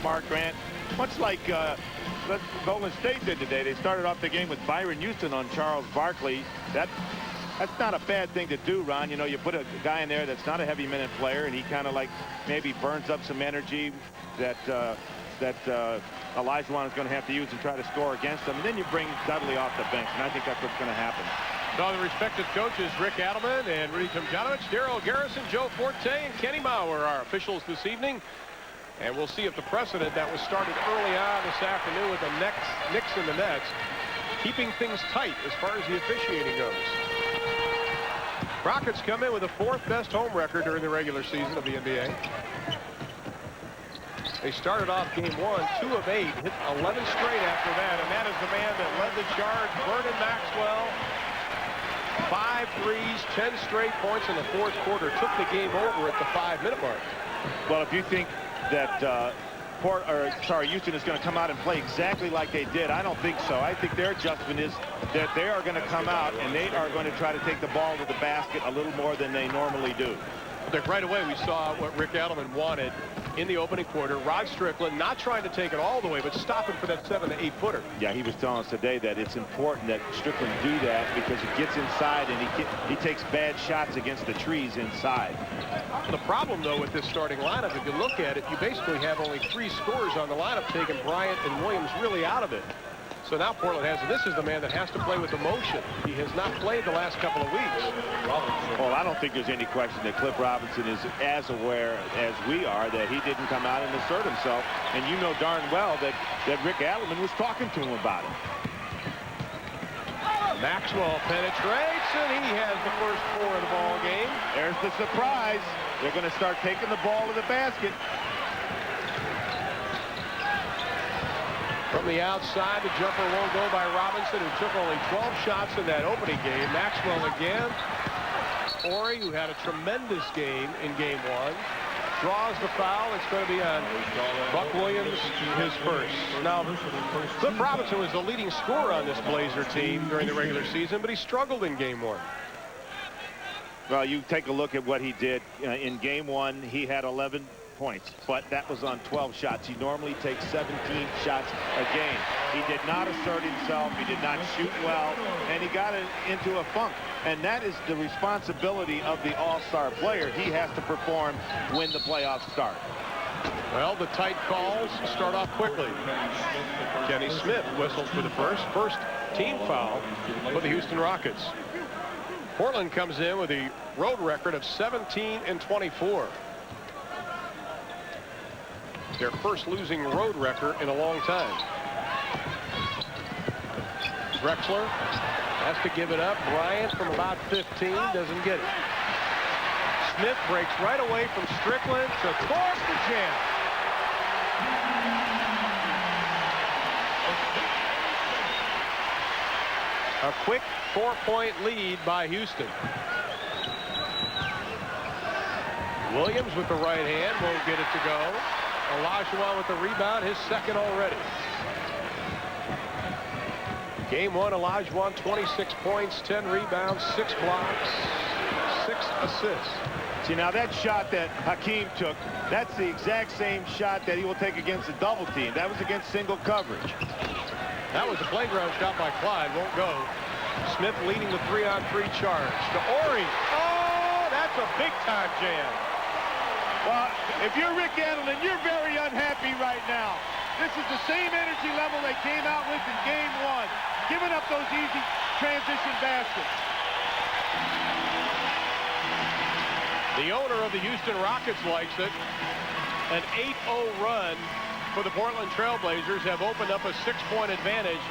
Mark Grant, much like Golden State did today. They started off the game with Byron Houston on Charles Barkley. That's not a bad thing to do, Ron. You know, you put a guy in there that's not a heavy minute player, and he kind of like maybe burns up some energy that Olajuwon is going to have to use and try to score against them. And then you bring Dudley off the bench, and I think that's what's going to happen. So the respected coaches, Rick Adelman and Rudy Tomjanovich, Daryl Garrison, Joe Forte, and Kenny Mauer are our officials this evening. And we'll see if the precedent that was started early on this afternoon with the Knicks and the Nets, keeping things tight as far as the officiating goes. Rockets come in with the 4th best home record during the regular season of the NBA. They started off game 1, 2 of 8, hit 11 straight after that, and that is the man that led the charge, Vernon Maxwell. 5 threes, 10 straight points in the 4th quarter, took the game over at the 5-minute mark. Well, if you think that Houston is going to come out and play exactly like they did, I don't think so. I think their adjustment is that they are going to come out and they are going to try to take the ball to the basket a little more than they normally do. Right away, we saw what Rick Adelman wanted in the opening quarter. Rod Strickland not trying to take it all the way, but stopping for that 7- to 8-footer. Yeah, he was telling us today that it's important that Strickland do that because he gets inside and he takes bad shots against the trees inside. The problem, though, with this starting lineup, if you look at it, you basically have only 3 scorers on the lineup, taking Bryant and Williams really out of it. So now Portland has, and this is the man that has to play with emotion. He has not played the last couple of weeks. Well, I don't think there's any question that Cliff Robinson is as aware as we are that he didn't come out and assert himself. And you know darn well that Rick Adelman was talking to him about it. Maxwell penetrates, and he has the first 4 of the ball game. There's the surprise. They're going to start taking the ball to the basket. From the outside, the jumper won't go by Robinson, who took only 12 shots in that opening game. Maxwell again. Ori, who had a tremendous game in game 1, draws the foul. It's going to be on Buck Williams, his first. Now, Cliff Robinson was the leading scorer on this Blazer team during the regular season, but he struggled in game 1. Well, you take a look at what he did in game 1. He had 11 points, but that was on 12 shots. He normally takes 17 shots a game. He did not assert himself. He did not shoot well, and he got into a funk. And that is the responsibility of the all-star player. He has to perform when the playoffs start. Well, the tight calls start off quickly. Kenny Smith whistles for the first team foul for the Houston Rockets. Portland comes in with a road record of 17-24. Their first losing road record in a long time. Drexler has to give it up. Bryant from about 15 doesn't get it. Smith breaks right away from Strickland to force the jam. A quick 4-point lead by Houston. Williams with the right hand won't get it to go. Olajuwon with the rebound, his second already. Game 1, Olajuwon, 26 points, 10 rebounds, 6 blocks, 6 assists. See, now that shot that Hakeem took, that's the exact same shot that he will take against the double team. That was against single coverage. That was a playground shot by Clyde, won't go. Smith leading the 3-on-3 charge to Ori. Oh, that's a big-time jam. Well, if you're Rick Adelman, you're very unhappy right now. This is the same energy level they came out with in game 1, giving up those easy transition baskets. The owner of the Houston Rockets likes it. An 8-0 run for the Portland Trail Blazers have opened up a 6-point advantage.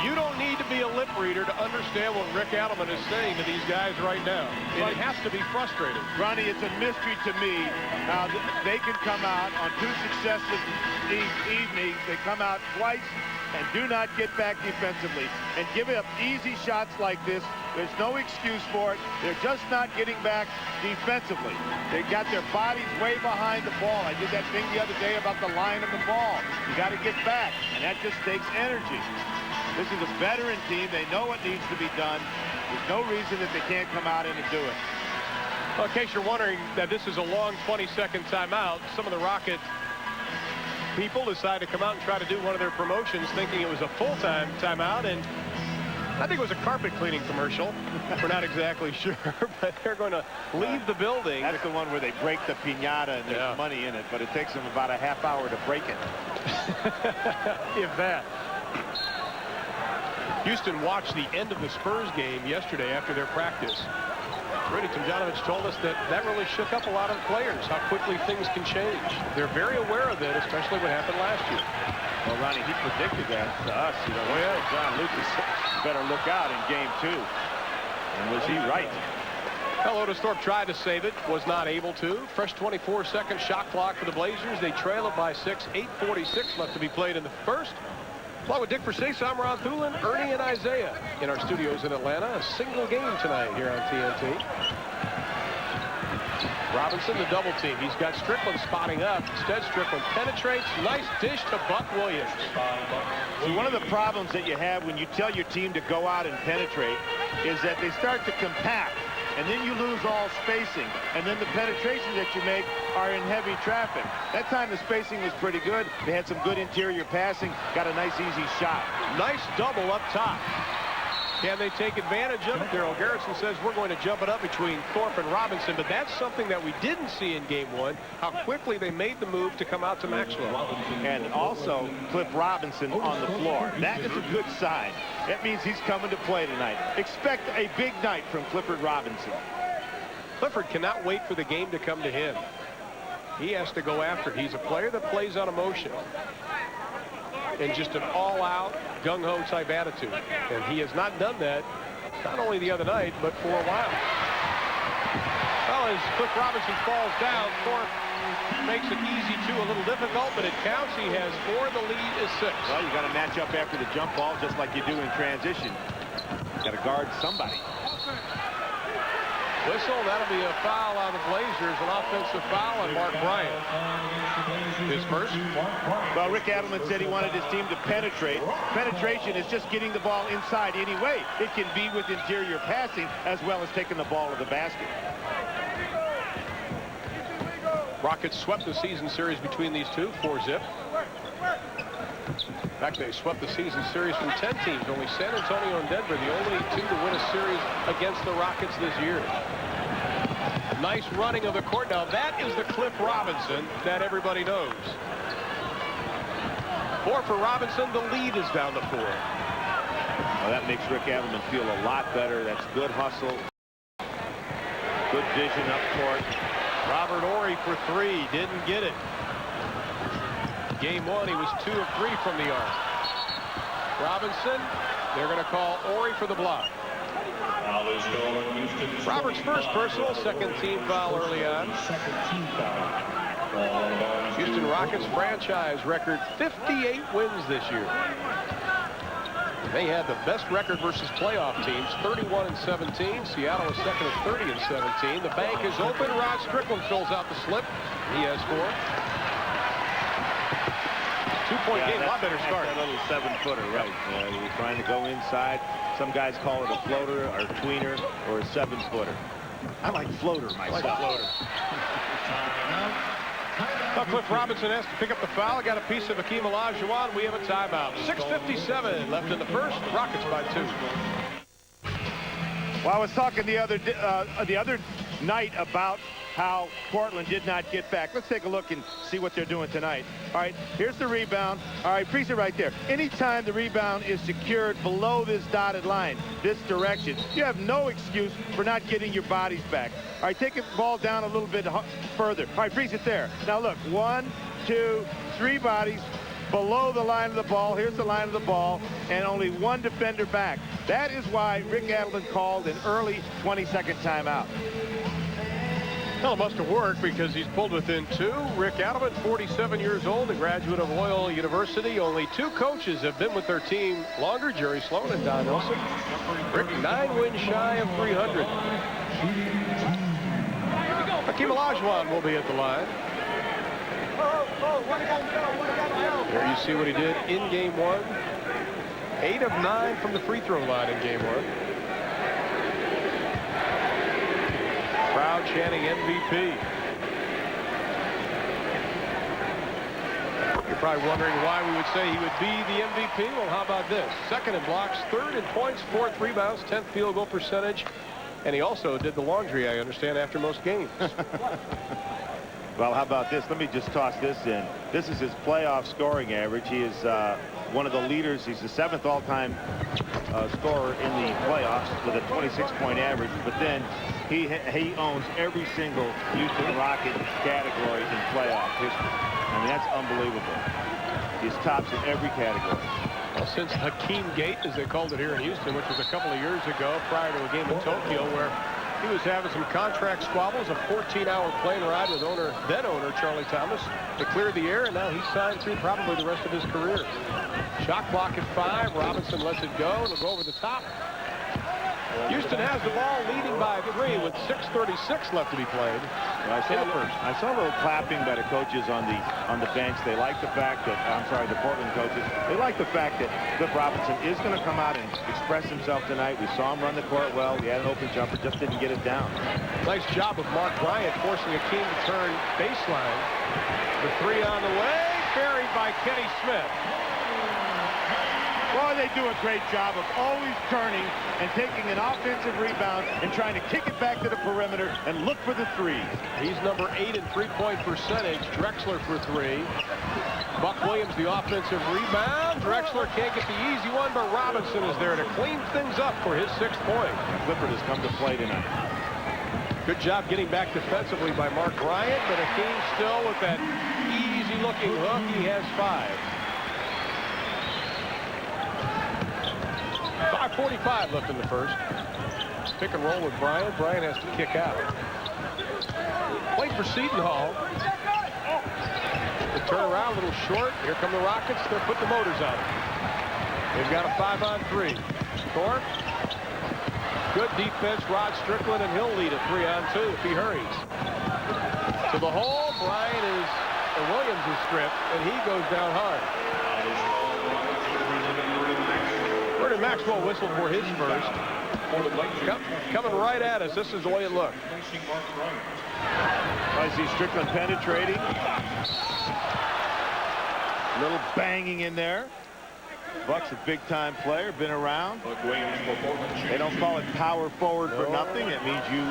You don't need to be a lip reader to understand what Rick Adelman is saying to these guys right now. It has to be frustrating. Ronnie, it's a mystery to me how they can come out on 2 successive evenings. They come out twice and do not get back defensively and give up easy shots like this. There's no excuse for it. They're just not getting back defensively. They got their bodies way behind the ball. I did that thing the other day about the line of the ball. You got to get back, and that just takes energy. This is a veteran team. They know what needs to be done. There's no reason that they can't come out in and do it. Well, in case you're wondering that this is a long 20-second timeout, some of the Rocket people decide to come out and try to do one of their promotions thinking it was a full-time timeout, and I think it was a carpet cleaning commercial. We're not exactly sure, but they're going to leave the building. That's the one where they break the piñata and there's money in it, but it takes them about a half hour to break it. If that. Houston watched the end of the Spurs game yesterday after their practice. Rudy Tomjanovich told us that that really shook up a lot of players, how quickly things can change. They're very aware of it, especially what happened last year. Well, Ronnie, he predicted that to us. You know, well, John Lucas better look out in game 2. And was he right? Well, Otisthorpe tried to save it, was not able to. Fresh 24-second shot clock for the Blazers. They trail it by 6. 8:46 left to be played in the first. Along with Dick Versace, I'm Ron Thulin, Ernie, and Isaiah in our studios in Atlanta. A single game tonight here on TNT. Robinson, the double team. He's got Strickland spotting up. Instead, Strickland penetrates. Nice dish to Buck Williams. See, one of the problems that you have when you tell your team to go out and penetrate is that they start to compact, and then you lose all spacing, and then the penetrations that you make are in heavy traffic. That time the spacing was pretty good. They had some good interior passing, got a nice easy shot. Nice double up top. Can they take advantage of it? Daryl Garrison says we're going to jump it up between Thorpe and Robinson, but that's something that we didn't see in game 1, how quickly they made the move to come out to Maxwell. And also Cliff Robinson on the floor. That is a good sign. That means he's coming to play tonight. Expect a big night from Clifford Robinson. Clifford cannot wait for the game to come to him. He has to go after it. He's a player that plays on emotion and just an all-out, gung-ho type attitude. And he has not done that, not only the other night, but for a while. Well, as Cliff Robinson falls down, Thorpe makes it easy too, a little difficult, but it counts. He has 4. The lead is 6. Well, you got to match up after the jump ball just like you do in transition. Got to guard somebody. Whistle, that'll be a foul on the Blazers, an offensive foul on Mark Bryant. His first. Well, Rick Adelman said he wanted his team to penetrate. Penetration is just getting the ball inside anyway. It can be with interior passing as well as taking the ball to the basket. Rockets swept the season series between these two, 4-zip. In fact, they swept the season series from 10 teams. Only San Antonio and Denver, the only two to win a series against the Rockets this year. Nice running of the court. Now, that is the Cliff Robinson that everybody knows. 4 for Robinson. The lead is down to 4. Well, that makes Rick Adelman feel a lot better. That's good hustle. Good vision up court. Robert Horry for 3. Didn't get it. Game 1, he was 2 of 3 from the arc. Robinson, they're going to call Horry for the block. Robert's first personal, second team foul early on. Houston Rockets franchise record 58 wins this year. They had the best record versus playoff teams, 31-17. Seattle is second at 30-17. The bank is open. Rod Strickland fills out the slip. He has 4. Two-point game, a lot better start. That little 7-footer, right? He was trying to go inside. Some guys call it a floater or a tweener or a 7-footer. I like floater myself. I like floater. Well, Cliff Robinson has to pick up the foul. Got a piece of Hakeem Olajuwon. We have a timeout. 6:57 left in the first. Rockets by 2. Well, I was talking the other night about how Portland did not get back. Let's take a look and see what they're doing tonight. All right, here's the rebound. All right, freeze it right there. Anytime the rebound is secured below this dotted line, this direction, you have no excuse for not getting your bodies back. All right, take the ball down a little bit further. All right, freeze it there. Now look, 1, 2, 3 bodies below the line of the ball. Here's the line of the ball, and only 1 defender back. That is why Rick Adelman called an early 20-second timeout. Well, it must have worked because he's pulled within 2. Rick Adelman, 47 years old, a graduate of Loyola University. Only 2 coaches have been with their team longer, Jerry Sloan and Don Nelson. Rick, 9 wins shy of 300. Hakeem Olajuwon will be at the line. There you see what he did in game 1. 8 of 9 from the free throw line in game 1. Crowd chanting MVP. Your Probably wondering why we would say he would be the MVP. Well, how about this? Second in blocks, third in points, fourth rebounds, 10th field goal percentage. And he also did the laundry, I understand, after most games. Well, how about this? Let me just toss this in. This is his playoff scoring average. He is one of the leaders. He's the 7th all-time scorer in the playoffs with a 26-point average. But then he owns every single Houston Rocket category in playoff history. I mean, that's unbelievable. He's tops in every category. Well, since Hakeem Gate, as they called it here in Houston, which was a couple of years ago prior to a game in Tokyo where he was having some contract squabbles, a 14-hour plane ride with then-owner Charlie Thomas to clear the air, and now he's signed through probably the rest of his career. Shot clock at 5. Robinson lets it go, and it'll go over the top. Houston has the ball, leading by 3 with 6:36 left to be played. Well, I saw a little clapping by the coaches on the bench. They like the fact that, the Portland coaches, they like the fact that Cliff Robinson is going to come out and express himself tonight. We saw him run the court well. He had an open jumper, just didn't get it down. Nice job of Mark Bryant forcing Hakeem to turn baseline. The 3 on the way, buried by Kenny Smith. Boy, they do a great job of always turning and taking an offensive rebound and trying to kick it back to the perimeter and look for the 3. He's number 8 in three-point percentage. Drexler for 3. Buck Williams, the offensive rebound. Drexler can't get the easy one, but Robinson is there to clean things up for his 6th point. Clifford has come to play tonight. Good job getting back defensively by Mark Bryant, but Hakeem still with that easy-looking hook. He has 5. 5:45 left in the first. Pick and roll with Bryant. Bryant has to kick out. Wait for Seton Hall. The turnaround a little short. Here come the Rockets. They're putting the motors on it. They've got a 5-on-3. Thorpe. Good defense. Rod Strickland, and he'll lead a 3-on-2 if he hurries. To the hole. Williams is stripped, and he goes down hard. Vernon Maxwell whistled for his first. Coming right at us. This is the way it looked. I see Strickland penetrating. A little banging in there. Buck's a big-time player, been around. They don't call it power forward for nothing. It means you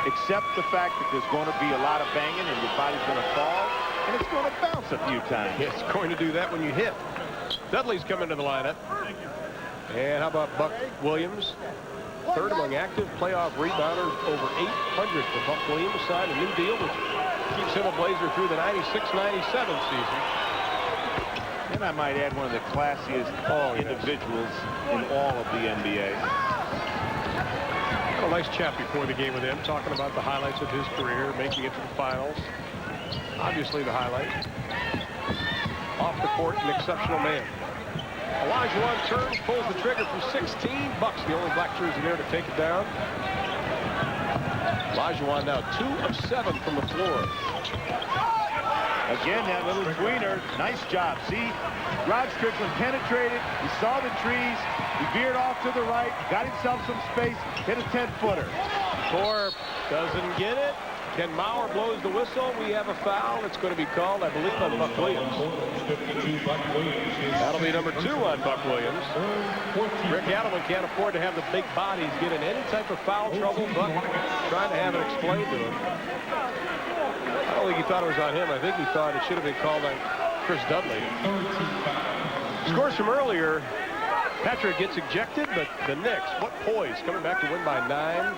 accept the fact that there's going to be a lot of banging and your body's going to fall, and it's going to bounce a few times. It's going to do that when you hit. Dudley's coming to the lineup. And how about Buck Williams? 3rd among active playoff rebounders, over 800 for Buck Williams. Signed a new deal, which keeps him a Blazer through the 96-97 season. And I might add one of the classiest individuals in all of the NBA. A nice chat before the game with him, talking about the highlights of his career, making it to the finals. Obviously the highlight. Off the court, an exceptional man. Olajuwon turns, pulls the trigger from 16. Buck's the only black jersey there to take it down. Olajuwon now 2 of 7 from the floor. Again, that little tweener. Nice job. See, Rod Strickland penetrated. He saw the trees. He veered off to the right. Got himself some space. Hit a 10-footer. Thorpe doesn't get it. Ken Maurer blows the whistle. We have a foul. It's going to be called, I believe, on Buck Williams. That'll be number 2 on Buck Williams. Rick Adelman can't afford to have the big bodies get in any type of foul trouble. Buck trying to have it explained to him. I don't think he thought it was on him. I think he thought it should have been called on Chris Dudley. Scores from earlier. Patrick gets ejected, but the Knicks, what poise, coming back to win by 9.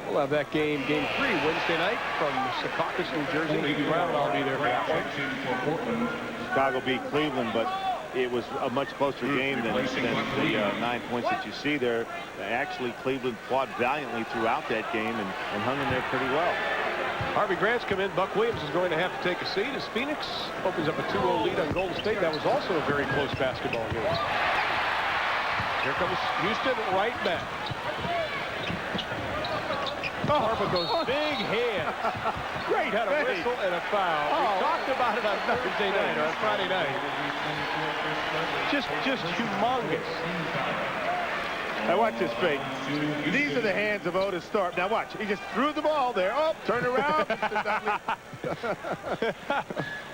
We'll have that game 3, Wednesday night from Secaucus, New Jersey. Lee Brown and I'll be there for that one. Chicago beat Cleveland, but it was a much closer game than the 9 points that you see there. Actually, Cleveland fought valiantly throughout that game and hung in there pretty well. Harvey Grant's come in. Buck Williams is going to have to take a seat as Phoenix opens up a 2-0 lead on Golden State. That was also a very close basketball game. Here comes Houston right back. Harper goes big hand. Great had a whistle and a foul. We talked about it on Thursday night or on Friday night. Just humongous. Now watch this fake. These are the hands of Otis Thorpe. Now watch. He just threw the ball there. Oh, turn around.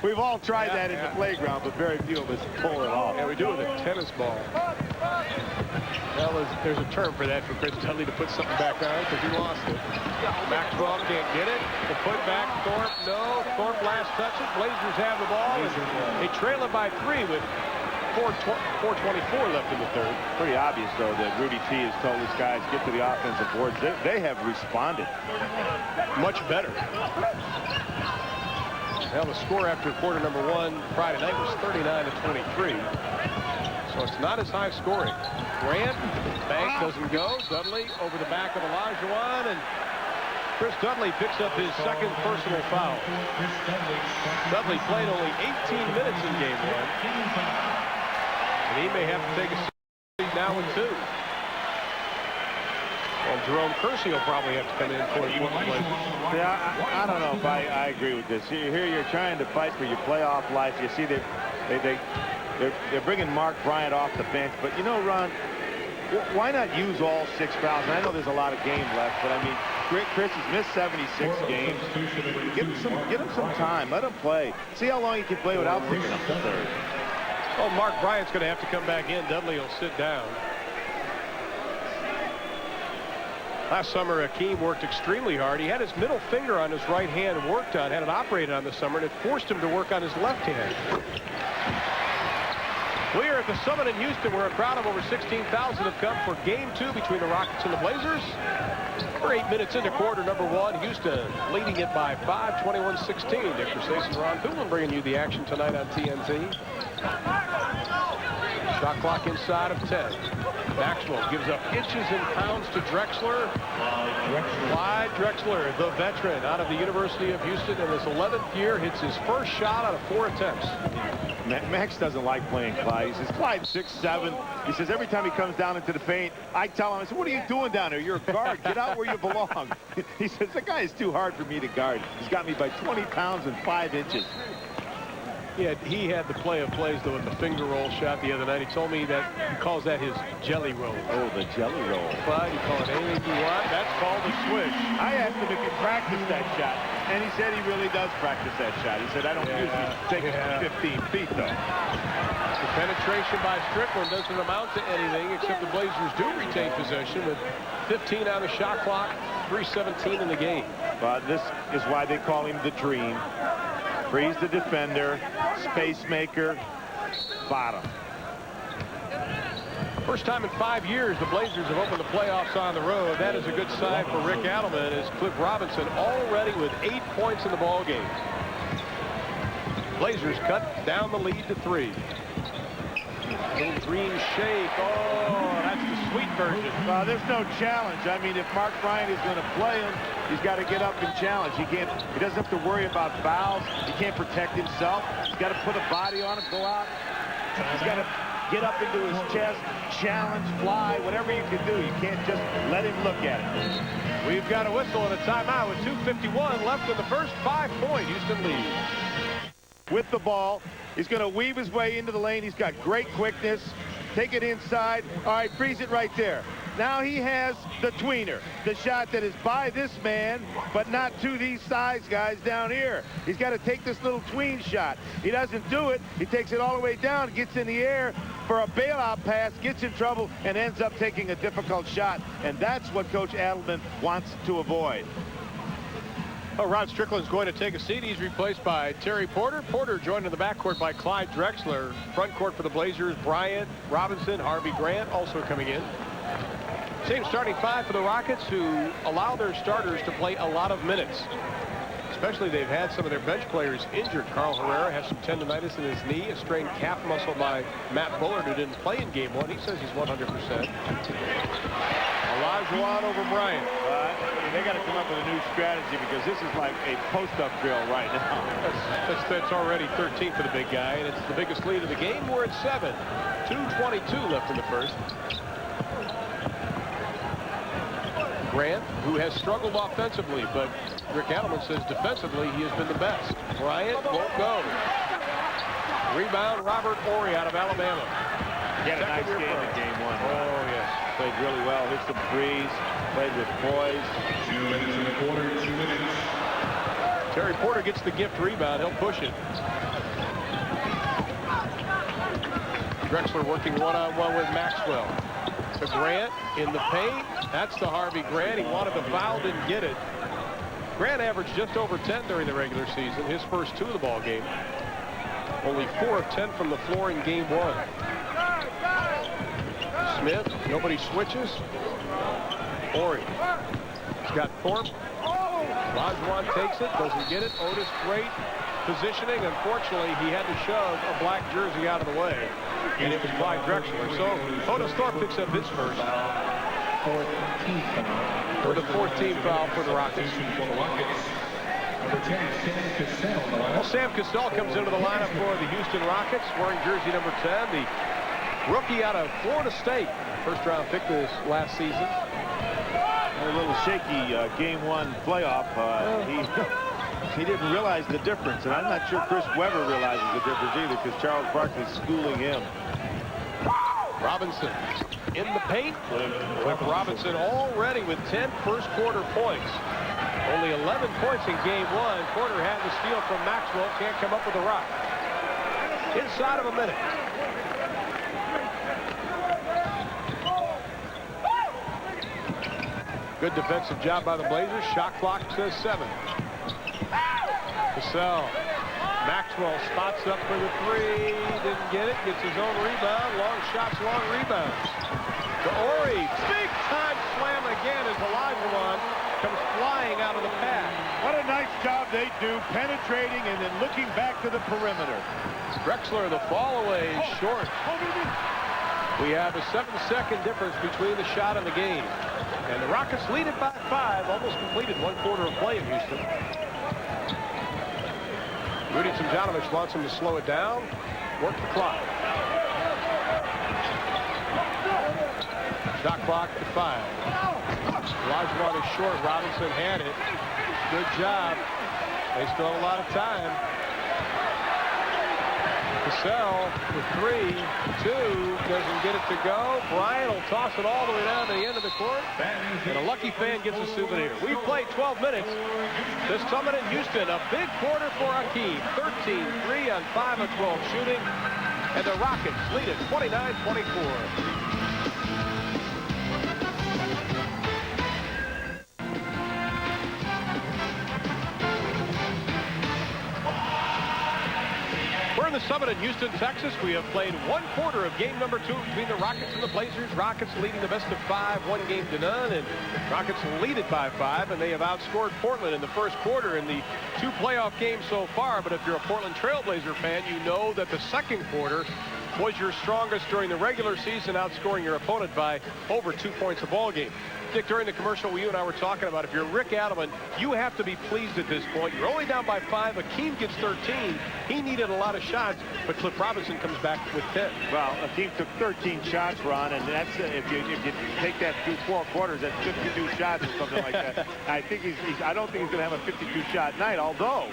We've all tried that in the playground, but very few of us pull it off. Yeah, we do with a tennis ball. Well, there's a term for that for Chris Dudley to put something back on because he lost it. Maxwell can't get it. The put back, Thorpe, no. Thorpe last touch it. Blazers have the ball. And they trail it by 3 with 4:24 left in the third. Pretty obvious, though, that Rudy T has told his guys, get to the offensive boards. They have responded. Much better. Well, the score after quarter number 1 Friday night was 39-23. So it's not as high scoring. Grant, bank doesn't go. Dudley over the back of Olajuwon, and Chris Dudley picks up his second personal foul. Dudley played only 18 minutes in game 1. And he may have to take a seat now with 2. Well, Jerome Kersey will probably have to come in for his one play. Yeah, I don't know if I agree with this. Here you're trying to fight for your playoff life. You see they're bringing Mark Bryant off the bench. But, you know, Ron, why not use all 6 fouls? And I know there's a lot of games left, but, I mean, Chris has missed 76 games. Give him some time. Let him play. See how long he can play without picking up the third. Oh, Mark Bryant's going to have to come back in. Dudley will sit down. Last summer, Akeem worked extremely hard. He had his middle finger on his right hand worked on, had it operated on this summer, and it forced him to work on his left hand. We are at the Summit in Houston, where a crowd of over 16,000 have come for game 2 between the Rockets and the Blazers. We're 8 minutes into quarter number 1. Houston leading it by 5, 21-16. Dick Versace and Ron Poulin bringing you the action tonight on TNT. Shot clock inside of 10. Maxwell gives up inches and pounds to Drexler. Clyde Drexler, the veteran out of the University of Houston in his 11th year, hits his first shot out of 4 attempts. Max doesn't like playing Clyde. He says, Clyde's 6'7". He says, every time he comes down into the paint, I tell him, I said, what are you doing down there? You're a guard. Get out where you belong. He says, the guy is too hard for me to guard. He's got me by 20 pounds and 5 inches. Yeah, he had the play of plays, though, with the finger roll shot the other night. He told me that he calls that his jelly roll. Oh, the jelly roll. Clyde, you call it anything you want. That's called a swish. I asked him if he practiced that shot, and he said he really does practice that shot. He said, I don't usually take it from 15 feet, though. The penetration by Strickland doesn't amount to anything, except the Blazers do retain possession with 15 on the shot clock, 3:17 in the game. This is why they call him the Dream. Freeze the defender, space maker, bottom. First time in 5 years the Blazers have opened the playoffs on the road. That is a good sign for Rick Adelman, as Cliff Robinson already with 8 points in the ball game. Blazers cut down the lead to 3. Little green shake. Oh, that's the sweet version. There's no challenge. I mean, if Mark Bryant is going to play him, he's got to get up and challenge. He doesn't have to worry about fouls. He can't protect himself. He's got to put a body on him, go out. He's got to get up into his chest, challenge, fly, whatever you can do. You can't just let him look at it. We've got a whistle and a timeout with 2:51 left in the first. 5-point Houston lead. With the ball, he's going to weave his way into the lane. He's got great quickness. Take it inside. All right, freeze it right there. Now he has the tweener, the shot that is by this man, but not to these size guys down here. He's got to take this little tween shot. He doesn't do it. He takes it all the way down, gets in the air for a bailout pass, gets in trouble, and ends up taking a difficult shot. And that's what Coach Adelman wants to avoid. Oh, Rod Strickland's going to take a seat. He's replaced by Terry Porter. Porter joined in the backcourt by Clyde Drexler. Front court for the Blazers, Bryant, Robinson, Harvey Grant also coming in. Same starting 5 for the Rockets, who allow their starters to play a lot of minutes. Especially they've had some of their bench players injured. Carl Herrera has some tendonitis in his knee, a strained calf muscle by Matt Bullard, who didn't play in game 1. He says he's 100%. Olajuwon over Bryant. They got to come up with a new strategy, because this is like a post-up drill right now. That's already 13 for the big guy, and it's the biggest lead of the game. We're at 7. 2:22 left in the first. Grant, who has struggled offensively, but Rick Adelman says defensively he has been the best. Bryant won't go. Rebound, Robert Horry out of Alabama. He had a nice game in game 1. Oh, yes. played really well. Hit some threes. Played with poise. 2 minutes and a quarter, 2 minutes. Terry Porter gets the gift rebound. He'll push it. Drexler working one-on-one with Maxwell. To Grant in the paint. That's to Harvey Grant. He wanted the foul, didn't get it. Grant averaged just over 10 during the regular season. His first 2 of the ball game. Only 4 of 10 from the floor in game 1. Smith, nobody switches. Horry. He's got Thorpe. Lajuan takes it, doesn't get it. Otis, great positioning. Unfortunately, he had to shove a black jersey out of the way, and it was Clyde Drexler. So Otis Thorpe picks up his first. For the 14th foul for the Rockets. Well, Sam Cassell comes into the lineup for the Houston Rockets, wearing jersey number 10, the rookie out of Florida State. First-round pick this last season. A little shaky game 1 playoff. He didn't realize the difference, and I'm not sure Chris Webber realizes the difference either, because Charles Barkley's schooling him. Robinson in the paint. Cliff Robinson already with 10 first-quarter points. Only 11 points in game 1. Porter had the steal from Maxwell. Can't come up with a rock. Inside of a minute. Good defensive job by the Blazers. Shot clock says 7. Cassell. Maxwell spots up for the 3. Didn't get it. Gets his own rebound. Long shots, long rebounds. To Horry. Big time slam again as Olajuwon comes flying out of the pad. What a nice job they do, penetrating and then looking back to the perimeter. Drexler, the fall away, short. We have a 7-second difference between the shot and the game. And the Rockets lead it by 5, almost completed 1 quarter of play in Houston. Rudy Tomjanovich wants him to slow it down, work the clock. Shot clock to 5. Olajuwon is short. Robinson had it. Good job. They still have a lot of time. Cassell with 3, 2, doesn't get it to go. Bryant will toss it all the way down to the end of the court. And a lucky fan gets a souvenir. We've played 12 minutes. This summit in Houston, a big quarter for Hakeem. 13-3 on 5 of 12 shooting. And the Rockets lead it 29-24. In the summit in Houston, Texas, we have played 1 quarter of game number 2 between the Rockets and the Blazers. Rockets leading the best of 5, 1 game to none, and Rockets lead it by 5, and they have outscored Portland in the first quarter in the 2 playoff games so far. But if you're a Portland Trailblazer fan, you know that the second quarter was your strongest during the regular season, outscoring your opponent by over 2 points a ball game. Dick, during the commercial you and I were talking about, if you're Rick Adelman, you have to be pleased at this point. You're only down by 5. Hakeem gets 13. He needed a lot of shots, but Cliff Robinson comes back with 10. Well, Hakeem took 13 shots, Ron, and that's if you take that through 4 quarters, that's 52 shots or something like that. I think I don't think he's going to have a 52-shot night, although,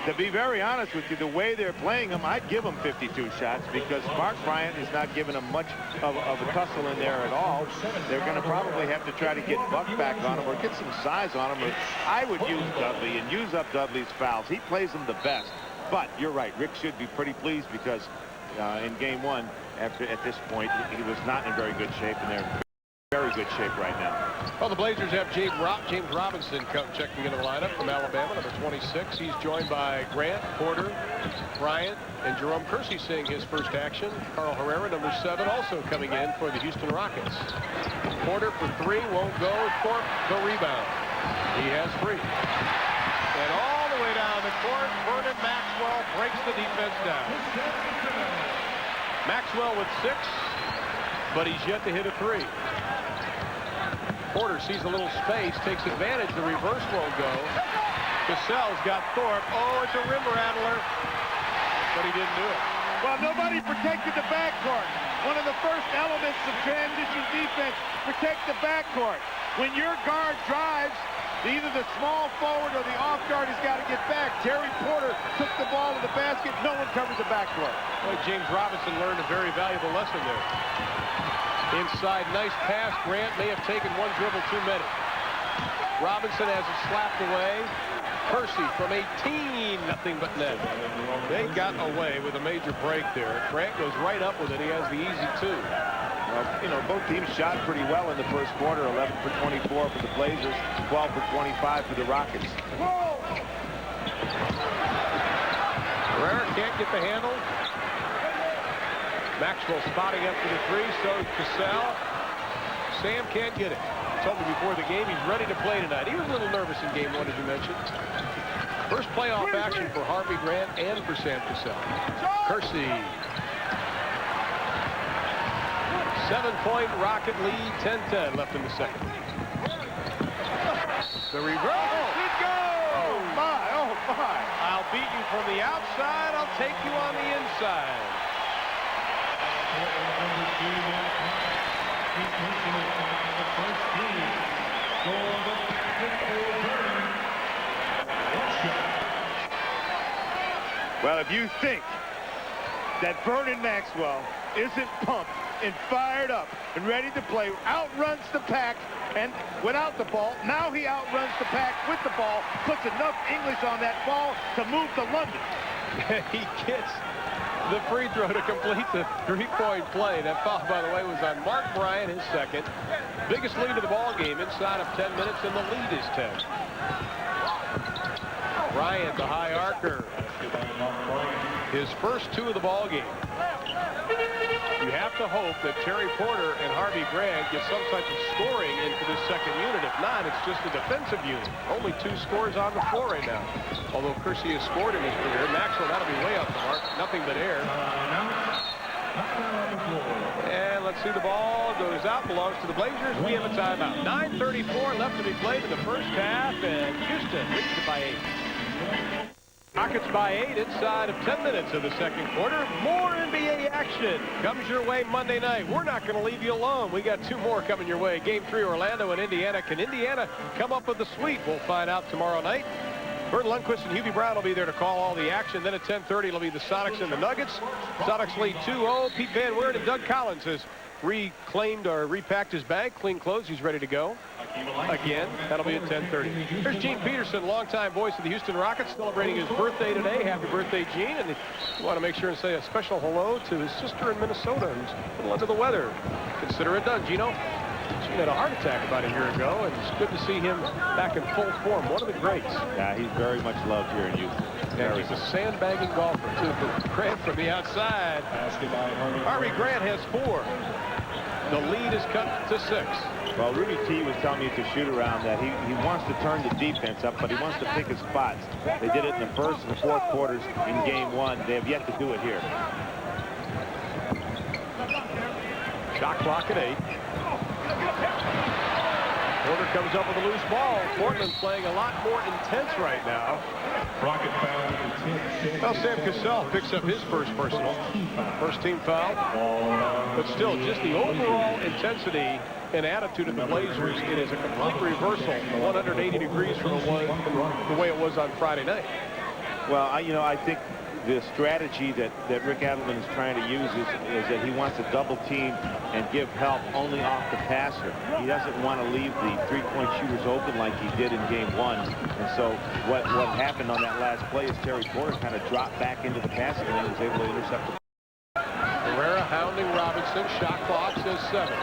to be very honest with you, the way they're playing him, I'd give him 52 shots because Mark Bryant is not giving him much of a tussle in there at all. They're going to probably have to try to get Buck back on him or get some size on him. Or I would use Dudley and use up Dudley's fouls. He plays them the best. But you're right, Rick should be pretty pleased because in game 1, at this point, he was not in very good shape, and they're in very good shape right now. Well, the Blazers have James Robinson checking into the lineup from Alabama, number 26. He's joined by Grant, Porter, Bryant, and Jerome Kersey seeing his first action. Carl Herrera, number 7, also coming in for the Houston Rockets. Porter for 3, won't go. Thorpe, the rebound. He has 3. And all the way down the court, Vernon Maxwell breaks the defense down. Maxwell with 6, but he's yet to hit a 3. Porter sees a little space, takes advantage. The reverse won't go. Cassell's got Thorpe. Oh, it's a rim rattler, but he didn't do it. Well, nobody protected the backcourt. One of the first elements of transition defense, protect the backcourt. When your guard drives, either the small forward or the off guard has got to get back. Terry Porter took the ball to the basket. No one covered the backcourt. Well, James Robinson learned a very valuable lesson there. Inside, nice pass. Grant may have taken one dribble too many. Robinson has it slapped away. Percy from 18, nothing but net. They got away with a major break there. Grant goes right up with it. He has the easy two. Well, you know, both teams shot pretty well in the first quarter. 11 for 24 for the Blazers, 12 for 25 for the Rockets. Herrera can't get the handle. Maxwell spotting up for the three, so Cassell. Sam can't get it. Told me before the game he's ready to play tonight. He was a little nervous in game one, as you mentioned. First playoff action for Harvey Grant and for Sam Cassell. Kersey. 7-point Rocket lead, 10-10 left in the second. The reverse. It goes! Oh, my, oh, my. I'll beat you from the outside. I'll take you on the inside. Well, if you think that Vernon Maxwell isn't pumped and fired up and ready to play, outruns the pack and without the ball, now he outruns the pack with the ball, puts enough English on that ball to move to London. He gets the free throw to complete the three-point play. That foul, by the way, was on Mark Bryant, his second. Biggest lead of the ball game inside of 10 minutes, and the lead is 10. Bryant, the high archer. His first two of the ball game. You have to hope that Terry Porter and Harvey Grant get some type of scoring into this second unit. If not, it's just a defensive unit. Only 2 scores on the floor right now. Although Kersey has scored in his career. Maxwell, that'll be way off the mark. Nothing but air. And let's see, the ball goes out, belongs to the Blazers. We have a timeout. 9:34 left to be played in the first half, and Houston leads it by 8. Rockets by 8 inside of 10 minutes of the second quarter. More NBA action comes your way Monday night. We're not going to leave you alone. We got 2 more coming your way. Game 3, Orlando and Indiana. Can Indiana come up with the sweep? We'll find out tomorrow night. Bert Lundquist and Hubie Brown will be there to call all the action. Then at 10:30, it'll be the Sonics and the Nuggets. Sonics lead 2-0. Pete Van Weert and Doug Collins has reclaimed or repacked his bag, clean clothes. He's ready to go. Again, that'll be at 10:30. Here's Gene Peterson, longtime voice of the Houston Rockets, celebrating his birthday today. Happy birthday, Gene. And we want to make sure and say a special hello to his sister in Minnesota, who's a little under the weather. Consider it done, Gino. Gene had a heart attack about a year ago, and it's good to see him back in full form. One of the greats. Yeah, he's very much loved here in Houston. Yeah, he's a sandbagging golfer, too. Grant from the outside. Harvey Grant has 4. The lead is cut to 6. Well, Rudy T was telling me at the shoot-around that he wants to turn the defense up, but he wants to pick his spots. They did it in the first and the fourth quarters in game 1. They have yet to do it here. Shot clock at 8. Porter comes up with a loose ball. Portland's playing a lot more intense right now. Rocket foul. Well, Sam Cassell picks up his first personal. First team foul. But still, just the overall intensity and attitude of the Blazers, it is a complete reversal, 180 degrees from the way it was on Friday night. Well, I think the strategy that Rick Adelman is trying to use is that he wants to double team and give help only off the passer. He doesn't want to leave the three-point shooters open like he did in game 1. And so what happened on that last play is Terry Porter kind of dropped back into the passing and was able to intercept the. Herrera hounding Robinson. Shot clock says 7.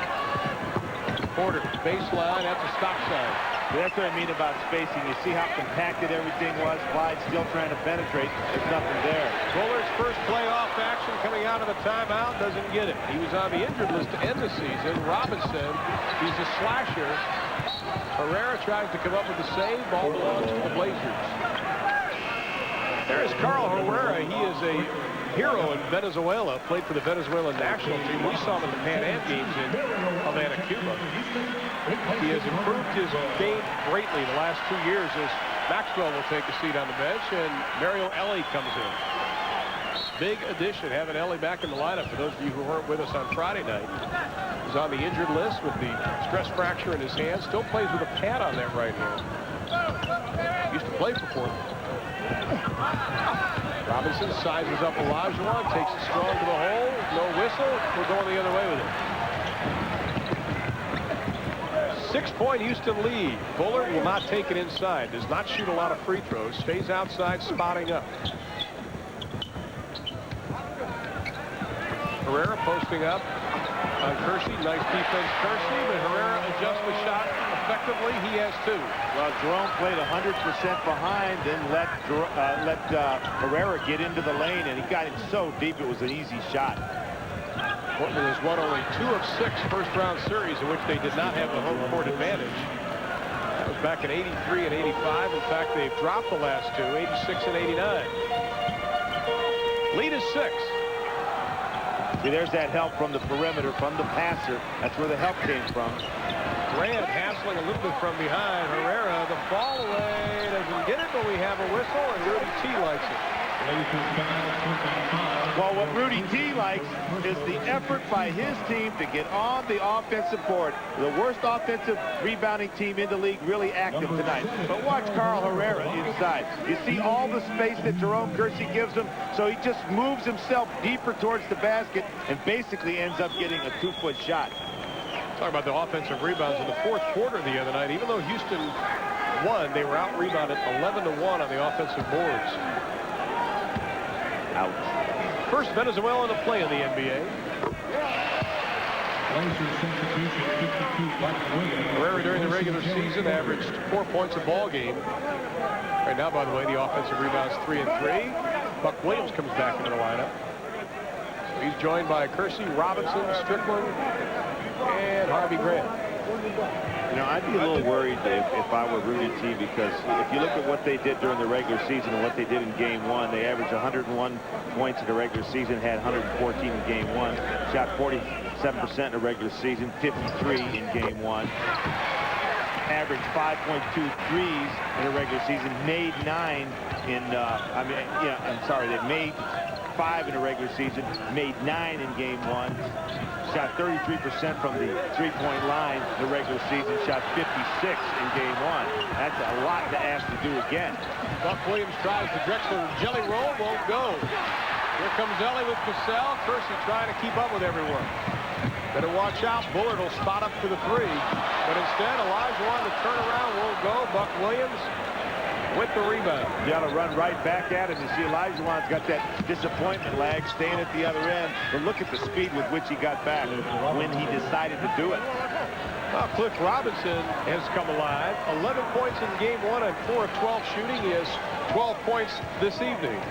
Porter baseline at the stop sign. That's what I mean about spacing. You see how compacted everything was. Clyde still trying to penetrate. There's nothing there. Fuller's first playoff action coming out of a timeout. Doesn't get it. He was on the injured list to end the season. Robinson, he's a slasher. Herrera tries to come up with the save. Ball belongs to the Blazers. There's Carl Herrera. He is a hero in Venezuela. Played for the Venezuelan national team. We saw him in the Pan Am games in Havana, Cuba. He has improved his game greatly the last 2 years as Maxwell will take a seat on the bench and Mario Elie comes in. Big addition having Elie back in the lineup. For those of you who weren't with us on Friday night, he's on the injured list with the stress fracture in his hand. Still plays with a pad on that right hand. Used to play for Portland. Robinson sizes up Olajuwon, takes it strong to the hole. No whistle. We're going the other way with it. 6-point Houston lead. Bullard will not take it inside. Does not shoot a lot of free throws. Stays outside, spotting up. Herrera posting up on Kersey. Nice defense, Kersey, but Herrera adjusts the shot effectively. He has 2. Well, Jerome played 100% behind, then let Herrera get into the lane, and he got him so deep it was an easy shot. Portland has won only 2 of 6 first-round series in which they did not have the home court advantage. That was back in 83 and 85. In fact, they've dropped the last 2, 86 and 89. Lead is 6. See, there's that help from the perimeter, from the passer. That's where the help came from. Grant hassling a little bit from behind. Herrera, the ball away. Doesn't get it, but we have a whistle, and Rudy T likes it. Well, what Rudy T likes is the effort by his team to get on the offensive board. The worst offensive rebounding team in the league, really active tonight. But watch Carl Herrera inside. You see all the space that Jerome Kersey gives him, so he just moves himself deeper towards the basket and basically ends up getting a 2-foot shot. Talk about the offensive rebounds in the 4th quarter the other night. Even though Houston won, they were out-rebounded 11-1 on the offensive boards. Out. First Venezuelan to play in the NBA. Herrera during the regular season averaged 4 points a ball game. Right now, by the way, the offensive rebounds 3 and 3. Buck Williams comes back into the lineup. So he's joined by Kersey, Robinson, Strickland, and Harvey Grant. You know, I'd be a little worried if I were Rudy T, because if you look at what they did during the regular season and what they did in Game 1, they averaged 101 points in the regular season, had 114 in Game 1, shot 47% in the regular season, 53 in Game 1, averaged 5.2 threes in the regular season, made 9 in, they made 5 in the regular season, made 9 in Game 1. Shot 33% from the three-point line in the regular season, shot 56 in Game 1. That's a lot to ask to do again. Buck Williams tries the Drexler jelly roll, won't go. Here comes Ellie with Cassell. Kersey trying to keep up with everyone. Better watch out. Bullard will spot up for the 3. But instead, Olajuwon, the turnaround won't go. Buck Williams with the rebound. You got to run right back at him. You see Olajuwon's got that disappointment lag staying at the other end. But look at the speed with which he got back when he decided to do it. Well, Cliff Robinson has come alive. 11 points in Game 1 and 4 of 12 shooting. He has 12 points this evening.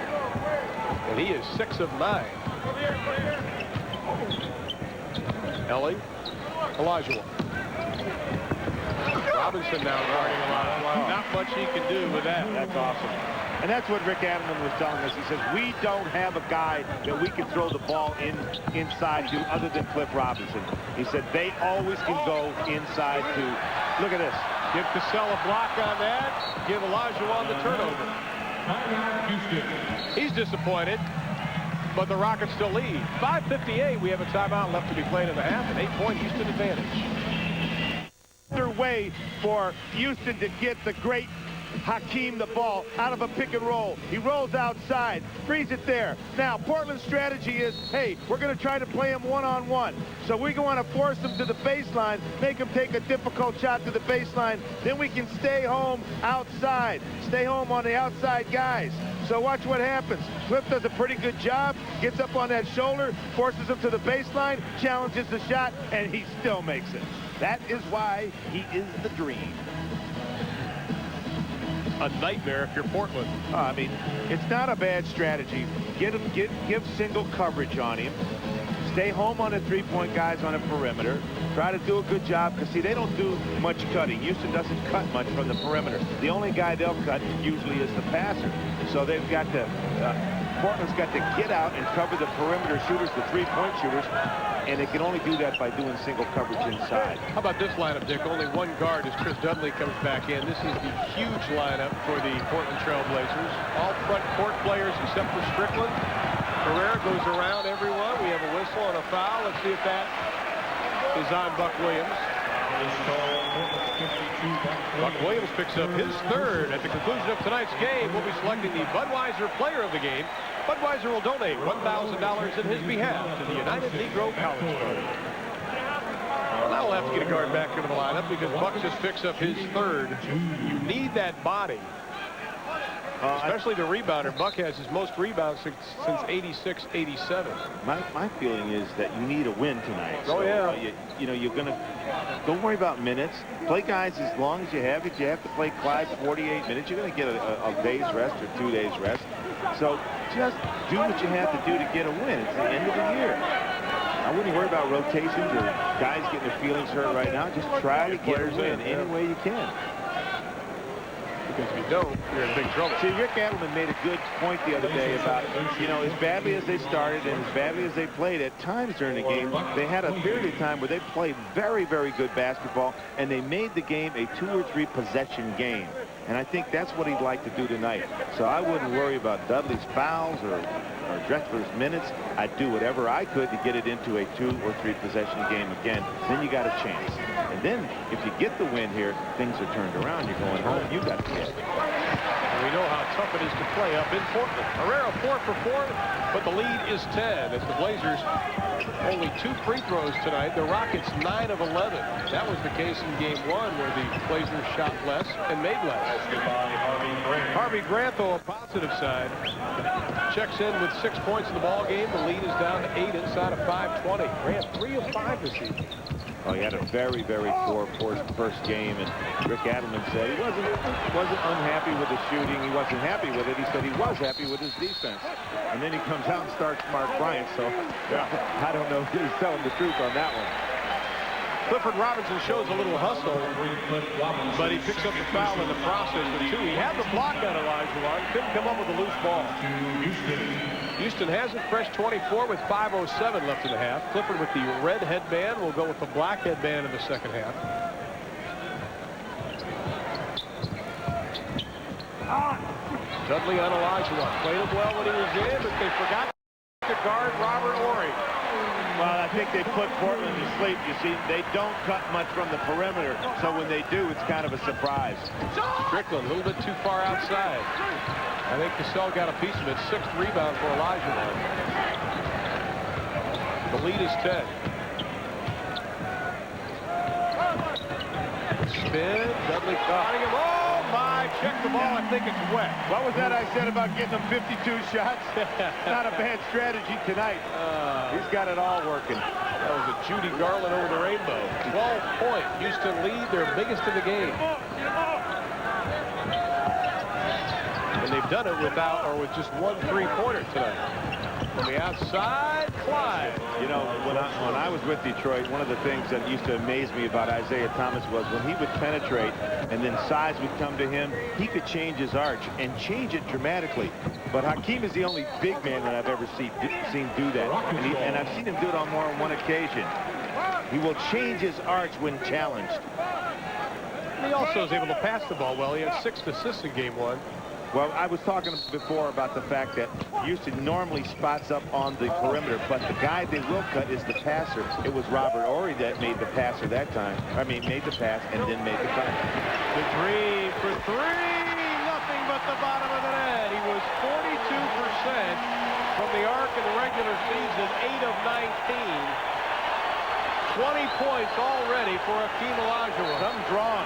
And he is 6 of 9. Ellie, Olajuwon. Robinson now guarding Olajuwon. Not much he can do with that. That's awesome. And that's what Rick Adelman was telling us. He says, we don't have a guy that we can throw the ball inside to other than Cliff Robinson. He said they always can go inside to, look at this. Give Cassell a block on that. Give Olajuwon the turnover. He's disappointed, but the Rockets still lead. 5:58, we have a timeout left to be played in the half, an 8-point Houston advantage. Way for Houston to get the great Hakeem the ball out of a pick and roll. He rolls outside, frees it there. Now, Portland's strategy is, hey, we're going to try to play him one-on-one. So we want to force him to the baseline, make him take a difficult shot to the baseline. Then we can stay home outside, stay home on the outside guys. So watch what happens. Cliff does a pretty good job, gets up on that shoulder, forces him to the baseline, challenges the shot, and he still makes it. That is why he is the dream. A nightmare if you're Portland. I mean, it's not a bad strategy. Give single coverage on him. Stay home on the three-point guys on the perimeter. Try to do a good job, because, see, they don't do much cutting. Houston doesn't cut much from the perimeter. The only guy they'll cut usually is the passer. So they've got to, Portland's got to get out and cover the perimeter shooters, the three-point shooters, and they can only do that by doing single coverage inside. How about this lineup, Dick? Only one guard as Chris Dudley comes back in. This is the huge lineup for the Portland Trail Blazers. All front court players except for Strickland. Herrera goes around everyone. We have a whistle and a foul. Let's see if that is on Buck Williams. Buck Williams picks up his 3rd. At the conclusion of tonight's game, we'll be selecting the Budweiser Player of the Game. Budweiser will donate $1,000 in his behalf to the United Negro College Fund. Buck will have to get a guard back into the lineup because Buck just picks up his third. You need that body. Especially the rebounder. Buck has his most rebounds since 86, 87. My feeling is that you need a win tonight. Oh, so, yeah. You know, you're going to, don't worry about minutes. Play guys as long as you have it. You have to play Clyde 48 minutes. You're going to get a day's rest or 2 days rest. So just do what you have to do to get a win. It's the end of the year. I wouldn't worry about rotations or guys getting their feelings hurt right now. Just try to get a win any way you can. Because if you don't, you're in big trouble. See, Rick Adelman made a good point the other day about, you know, as badly as they started and as badly as they played at times during the game, they had a period of time where they played very, very good basketball, and they made the game a 2 or 3 possession game. And I think that's what he'd like to do tonight. So I wouldn't worry about Dudley's fouls or Drexler's minutes. I'd do whatever I could to get it into a 2 or 3 possession game again. Then you got a chance. And then if you get the win here, things are turned around. You're going home. You got to get it. And we know how tough it is to play up in Portland. Herrera 4 for 4, but the lead is 10 as the Blazers only 2 free throws tonight. The Rockets 9 of 11. That was the case in game 1 where the Blazers shot less and made less. Harvey Grant, though, a positive side, checks in with 6 points in the ball game. The lead is down to 8 inside of 5:20. Grant 3 of 5 this season. Oh, he had a very, very poor first game, and Rick Adelman said he wasn't unhappy with the shooting. He wasn't happy with it. He said he was happy with his defense. And then he comes out and starts Mark Bryant, so I don't know if he's telling the truth on that one. Clifford Robinson shows a little hustle, but he picks up the foul in the process with 2. He had the block on Olajuwon, couldn't come up with a loose ball. Houston has it fresh 24 with 5:07 left in the half. Clifford with the red headband will go with the black headband in the second half. Dudley on Olajuwon. Played him well when he was in, but they forgot to guard Robert Horry. Well, I think they put Portland to sleep. You see, they don't cut much from the perimeter, so when they do, it's kind of a surprise. Strickland a little bit too far outside. I think Cassell got a piece of it. 6th rebound for Olajuwon. The lead is 10. Spin. Dudley cutting him. Oh, my. Check the ball. I think it's wet. What was that I said about getting them 52 shots? Not a bad strategy tonight. He's got it all working. That was a Judy Garland over the rainbow. 12-point. Houston lead. Their biggest in the game. And they've done it without or with just 1 3-pointer tonight. From the outside, Clyde. You know, when I was with Detroit, one of the things that used to amaze me about Isaiah Thomas was when he would penetrate and then size would come to him, he could change his arch and change it dramatically. But Hakeem is the only big man that I've ever seen do that. And I've seen him do it on more than one occasion. He will change his arch when challenged. He also is able to pass the ball well. He had 6 assists in game 1. Well, I was talking before about the fact that Houston normally spots up on the perimeter, but the guy they will cut is the passer. It was Robert Horry that made the passer that time. I mean, made the pass and then made the cut. The dream for 3. Nothing but the bottom of the net. He was 42% from the arc in the regular season, 8 of 19. 20 points already for Hakeem Olajuwon. Something's wrong.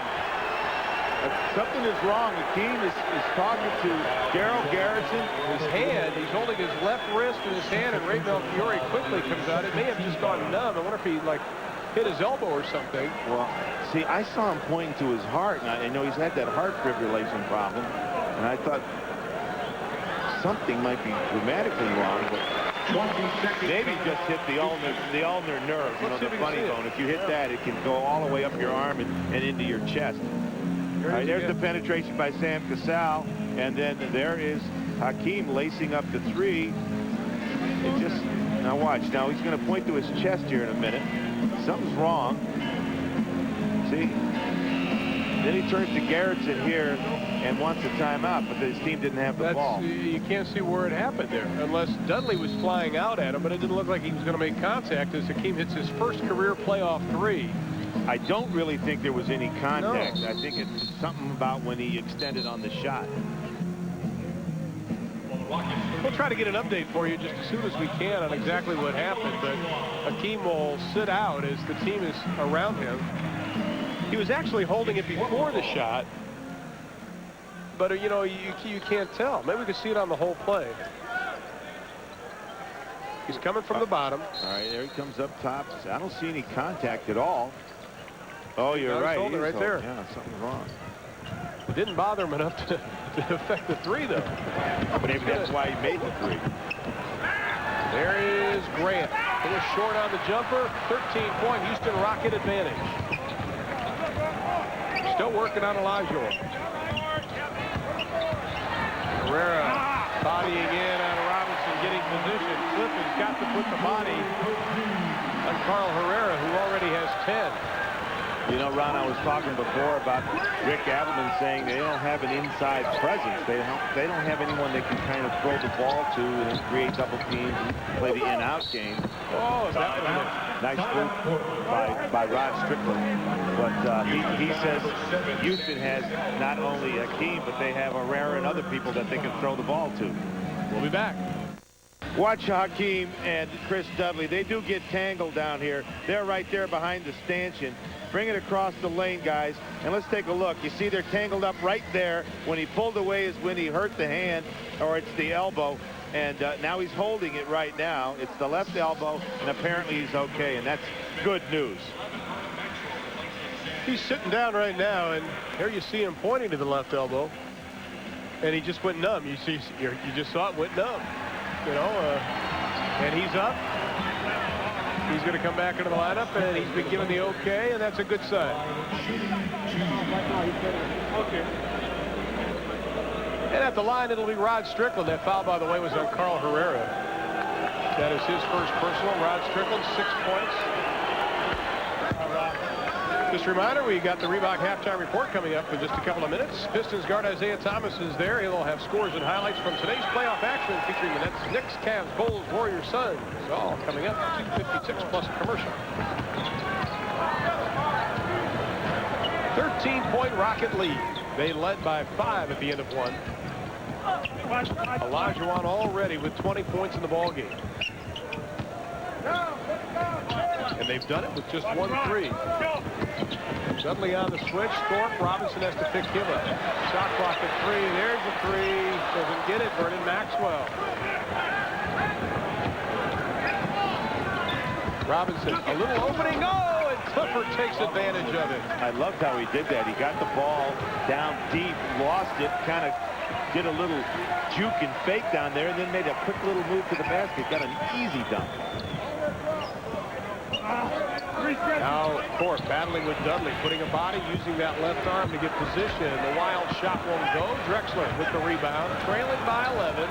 Something is wrong. Hakeem is talking to Daryl Garrison. His hand, he's holding his left wrist in his hand, and Ray Belfiore quickly comes out. It may have just gone numb. I wonder if he, like, hit his elbow or something. Well, see, I saw him pointing to his heart, and I know he's had that heart fibrillation problem, and I thought something might be dramatically wrong, but maybe just hit the ulnar nerve, you know, the funny bone. If you hit that, it can go all the way up your arm and into your chest. All right, there's the penetration by Sam Cassell, and then there is Hakeem lacing up the 3. It just, now watch, now he's going to point to his chest here in a minute. Something's wrong. See? Then he turns to Garrison here and wants a timeout, but his team didn't have the ball. You can't see where it happened there, unless Dudley was flying out at him, but it didn't look like he was going to make contact as Hakeem hits his first career playoff 3. I don't really think there was any contact. No. I think it's something about when he extended on the shot. We'll try to get an update for you just as soon as we can on exactly what happened, but Hakeem will sit out as the team is around him. He was actually holding it before the shot, but you know, you can't tell. Maybe we can see it on the whole play. He's coming from the bottom. All right, there he comes up top. I don't see any contact at all. Oh, you're right. He's right there. Yeah, something's wrong. It didn't bother him enough to affect the three, though. Maybe that's why he made the three. There is Grant. It was short on the jumper. 13-point Houston Rocket advantage. Still working on Elijah. Herrera bodying in on Robinson, getting position. Cliff has got to put the body on Carl Herrera, who already has 10. You know, Ron, I was talking before about Rick Appleman saying they don't have an inside presence. They don't have anyone they can kind of throw the ball to and create double teams and play the in-out game. Oh, that was nice move by Rod Strickland. But he says Houston has not only Hakeem, but they have Herrera and other people that they can throw the ball to. We'll be back. Watch Hakeem and Chris Dudley. They do get tangled down here. They're right there behind the stanchion. Bring it across the lane, guys, and let's take a look. You see they're tangled up right there. When he pulled away is when he hurt the hand, or it's the elbow, and now he's holding it right now. It's the left elbow, and apparently he's okay, and that's good news. He's sitting down right now, and here you see him pointing to the left elbow, and he just went numb. You just saw it went numb, you know, and he's up. He's going to come back into the lineup, and he's been given the okay, and that's a good sign. And at the line, it'll be Rod Strickland. That foul, by the way, was on Carl Herrera. That is his first personal. Rod Strickland, 6 points. Just a reminder, we got the Reebok halftime report coming up in just a couple of minutes. Pistons guard Isaiah Thomas is there. He'll have scores and highlights from today's playoff action featuring the Nets, Knicks, Cavs, Bulls, Warriors, Suns. All coming up. 2:56 plus a commercial. 13-point Rocket lead. They led by 5 at the end of one. Olajuwon already with 20 points in the ball game. And they've done it with just 1 3. Dudley on the switch. Thorpe. Robinson has to pick him up. Shot clock at 3. There's a 3. Doesn't get it. Vernon Maxwell. Robinson, a little opening. Oh, and Clifford takes advantage of it. I loved how he did that. He got the ball down deep, lost it, kind of did a little juke and fake down there, and then made a quick little move to the basket. Got an easy dunk. Now Thorpe battling with Dudley, putting a body, using that left arm to get position. The wild shot won't go. Drexler with the rebound, trailing by 11.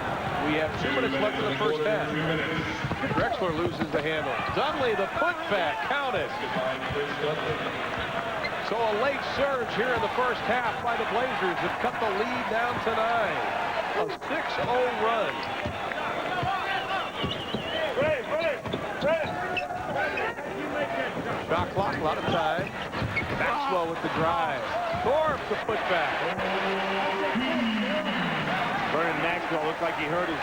We have 2 minutes left in the first half. Drexler loses the handle. Dudley, the putback, counted. So a late surge here in the first half by the Blazers have cut the lead down to 9. A 6-0 run. Shot clock, a lot of time. Maxwell with the drive. Thorpe the putback. Vernon Maxwell looked like he hurt his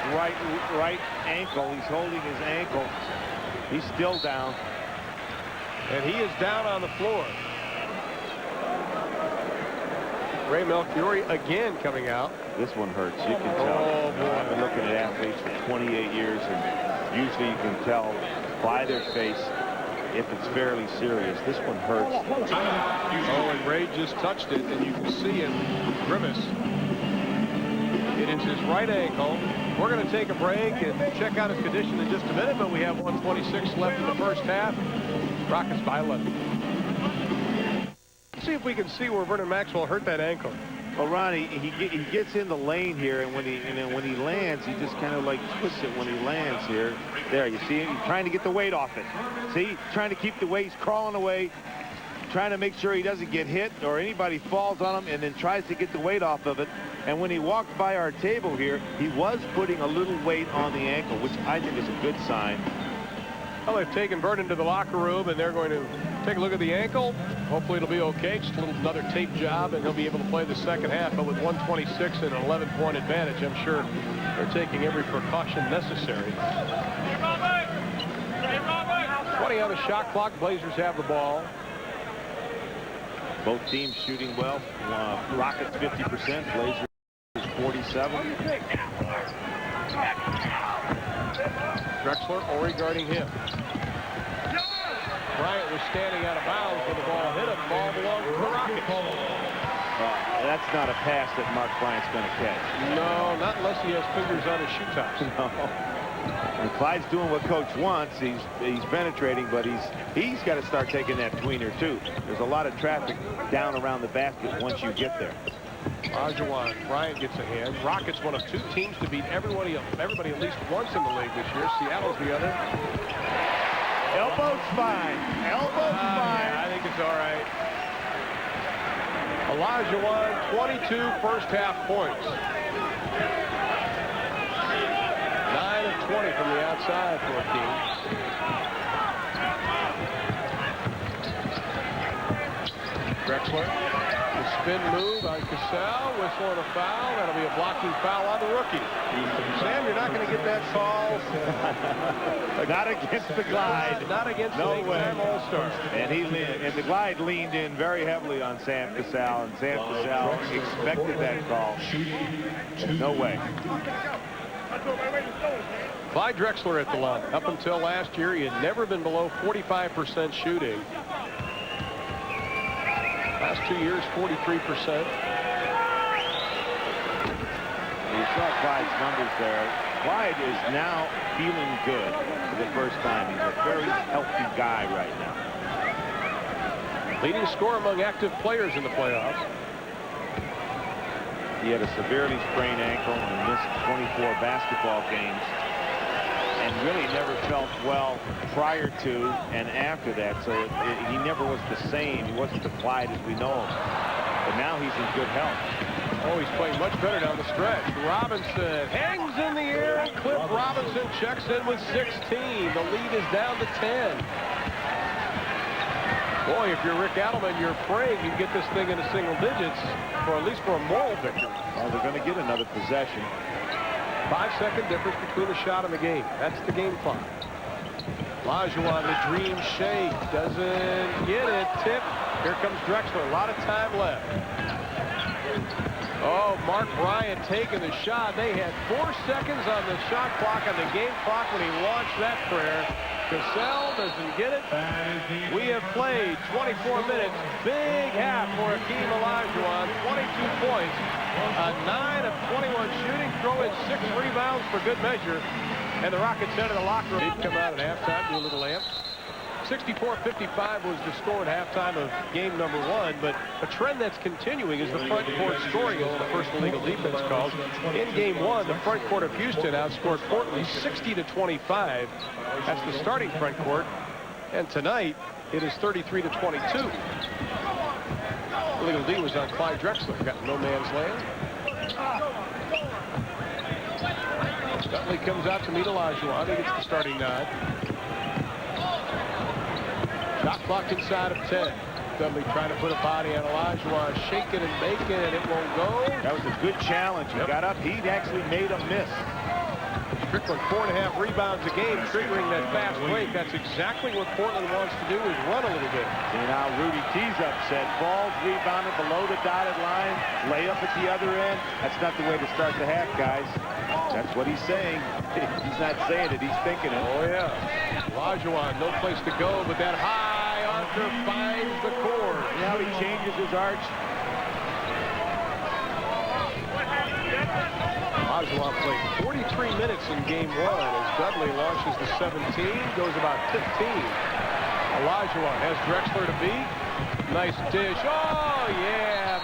right ankle. He's holding his ankle. He's still down. And he is down on the floor. Ray Melchiori again coming out. This one hurts. You can tell. Oh, boy. I've been looking at athletes for 28 years, and usually you can tell by their face if it's fairly serious. This one hurts. Oh, and Ray just touched it, and you can see him grimace. It is his right ankle. We're going to take a break and check out his condition in just a minute, but we have 1:26 left in the first half. Rockets by 11. Let's see if we can see where Vernon Maxwell hurt that ankle. Well, Ronnie, he gets in the lane here, and when he lands, he just kind of like twists it when he lands here. There, you see him? He's trying to get the weight off it. See, trying to keep the weight. He's crawling away, trying to make sure he doesn't get hit or anybody falls on him, and then tries to get the weight off of it. And when he walked by our table here, he was putting a little weight on the ankle, which I think is a good sign. Well, they've taken Vernon to the locker room, and they're going to take a look at the ankle. Hopefully it'll be okay. Just another tape job, and he'll be able to play the second half. But with 126 and an 11-point advantage, I'm sure they're taking every precaution necessary. 20 on the shot clock. Blazers have the ball. Both teams shooting well. Rockets 50%, Blazers 47. Drexler, Ori guarding him. Bryant was standing out of bounds when the ball hit him. Ball belongs to the Rockets. That's not a pass that Mark Bryant's going to catch. No, not unless he has fingers on his shoe tops. No. And Clyde's doing what Coach wants. He's penetrating, but he's got to start taking that tweener too. There's a lot of traffic down around the basket once you get there. Rahj'iladelphia, Bryant gets a hand. Rockets one of two teams to beat everybody at least once in the league this year. Seattle's the other. Elbow's fine. Elbow's fine. Yeah, I think it's all right. Rahj'iladelphia, 22 first half points. 9 of 20 from the outside for a team. Drexler, the spin move on Cassell, whistle and a foul. That'll be a blocking foul on the rookie. Sam, you're not going to get that call. Not against the Glide. Not against the All-Star. All-Star. And the Glide leaned in very heavily on Sam Cassell, and Sam Cassell expected that call. No way. Clyde Drexler at the line. Up until last year, he had never been below 45% shooting. Last 2 years, 43%. You saw Clyde's numbers there. Clyde is now feeling good for the first time. He's a very healthy guy right now. Leading scorer among active players in the playoffs. He had a severely sprained ankle and missed 24 basketball games, and really never felt well prior to and after that. So he never was the same. He wasn't the Clyde as we know him. But now he's in good health. Oh, he's playing much better down the stretch. Robinson hangs in the air. Cliff Robinson checks in with 16. The lead is down to 10. Boy, if you're Rick Adelman, you're praying you get this thing into single digits, for at least for a moral victory. Well, they're going to get another possession. 5-second difference between the shot and the game. That's the game clock. Rahj'iladelphia, the dream shake, doesn't get it. Tip. Here comes Drexler. A lot of time left. Oh, Mark Bryant taking the shot. They had 4 seconds on the shot clock, on the game clock, when he launched that prayer. Cassell doesn't get it. We have played 24 minutes. Big half for Rahj'iladelphia. 22 points. 9 of 21 shooting. Throw in 6 rebounds for good measure. And the Rockets head to the locker room. They'd come out at halftime, do a little lamp. 64-55 was the score at halftime of game number 1, but a trend that's continuing is the front court scoring, as the first illegal defense calls. In game 1, the front court of Houston outscored Portland 60-25. That's the starting front court. And tonight, it is 33-22. Illegal D was on Clyde Drexler. Got no man's land. Dudley comes out to meet Rahj'iladelphia. He gets the starting nod. Shot clock inside of 10. Dudley trying to put a body on Rahj'iladelphia. Shaking and making, and it won't go. That was a good challenge. He got up. He actually made a miss. Strickland 4.5 rebounds a game, triggering that fast break. That's exactly what Portland wants to do, is run a little bit. And now Rudy tees up, said balls rebounded below the dotted line, lay up at the other end. That's not the way to start the half, guys. That's what he's saying. He's not saying it, he's thinking it. Oh, yeah. Rahj'iladelphia, no place to go, but that high archer finds the cord. See how he changes his arch? Rahj'iladelphia played 43 minutes in game 1 as Dudley launches the 17, goes about 15. Rahj'iladelphia has Drexler to beat. Nice dish. Oh, yeah,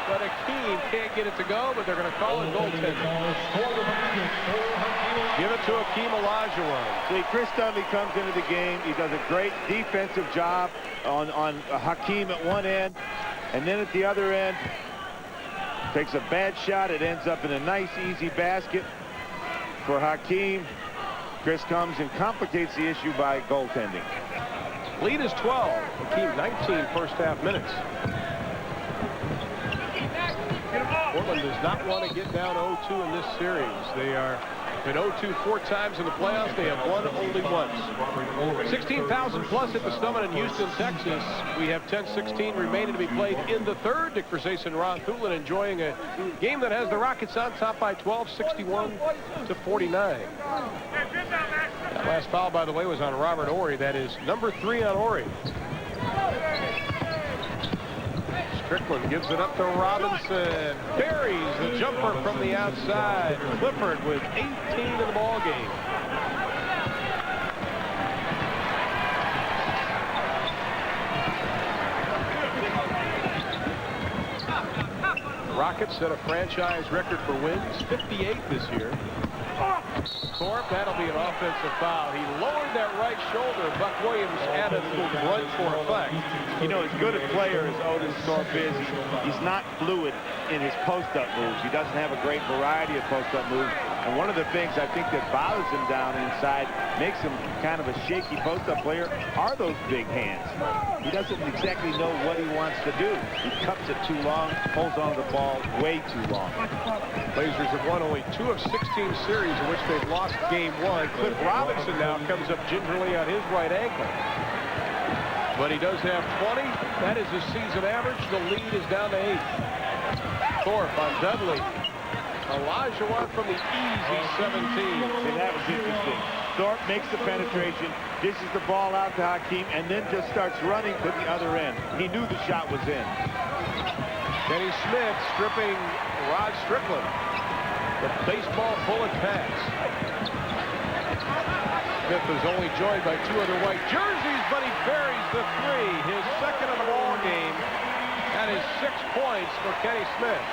but Hakeem can't get it to go, but they're going to call it goaltending. Give it to Rahj'iladelphia. See, Chris Dudley comes into the game. He does a great defensive job on Hakeem at one end, and then at the other end, takes a bad shot. It ends up in a nice, easy basket for Hakeem. Chris comes and complicates the issue by goaltending. Lead is 12. Hakeem 19 first half minutes. Portland does not want to get down 0-2 in this series. They are been 0-2 4 times in the playoffs. They have won only once. 16,000 plus at the Summit in Houston, Texas. We have 10-16 remaining to be played in the third. Dick Versace and Ron Thulin enjoying a game that has the Rockets on top by 12, 61-49. That last foul, by the way, was on Robert Horry. That is number 3 on Horry. Strickland gives it up to Robinson. Buries the jumper from the outside. Clifford with 18 in the ball game. Rockets set a franchise record for wins, 58 this year. Thorpe, that'll be an offensive foul. He lowered that right shoulder. Buck Williams added a little run for effect. You know, as good a player as Otis Thorpe is, he's not fluid in his post-up moves. He doesn't have a great variety of post-up moves. And one of the things I think that bothers him down inside, makes him kind of a shaky post-up player, are those big hands. He doesn't exactly know what he wants to do. He cups it too long, holds on to the ball way too long. Blazers have won only 2 of 16 series in which they've lost game 1. Cliff Robinson now comes up gingerly on his right ankle. But he does have 20. That is his season average. The lead is down to 8. Thorpe on Dudley. Olajuwon from the easy 17. See, that was interesting. Thorpe makes the penetration, dishes the ball out to Hakeem, and then just starts running to the other end. He knew the shot was in. Kenny Smith stripping Rod Strickland. The baseball bullet pass. Smith was only joined by 2 other white jerseys, but he buries the 3. His second of the ball game. That is 6 points for Kenny Smith.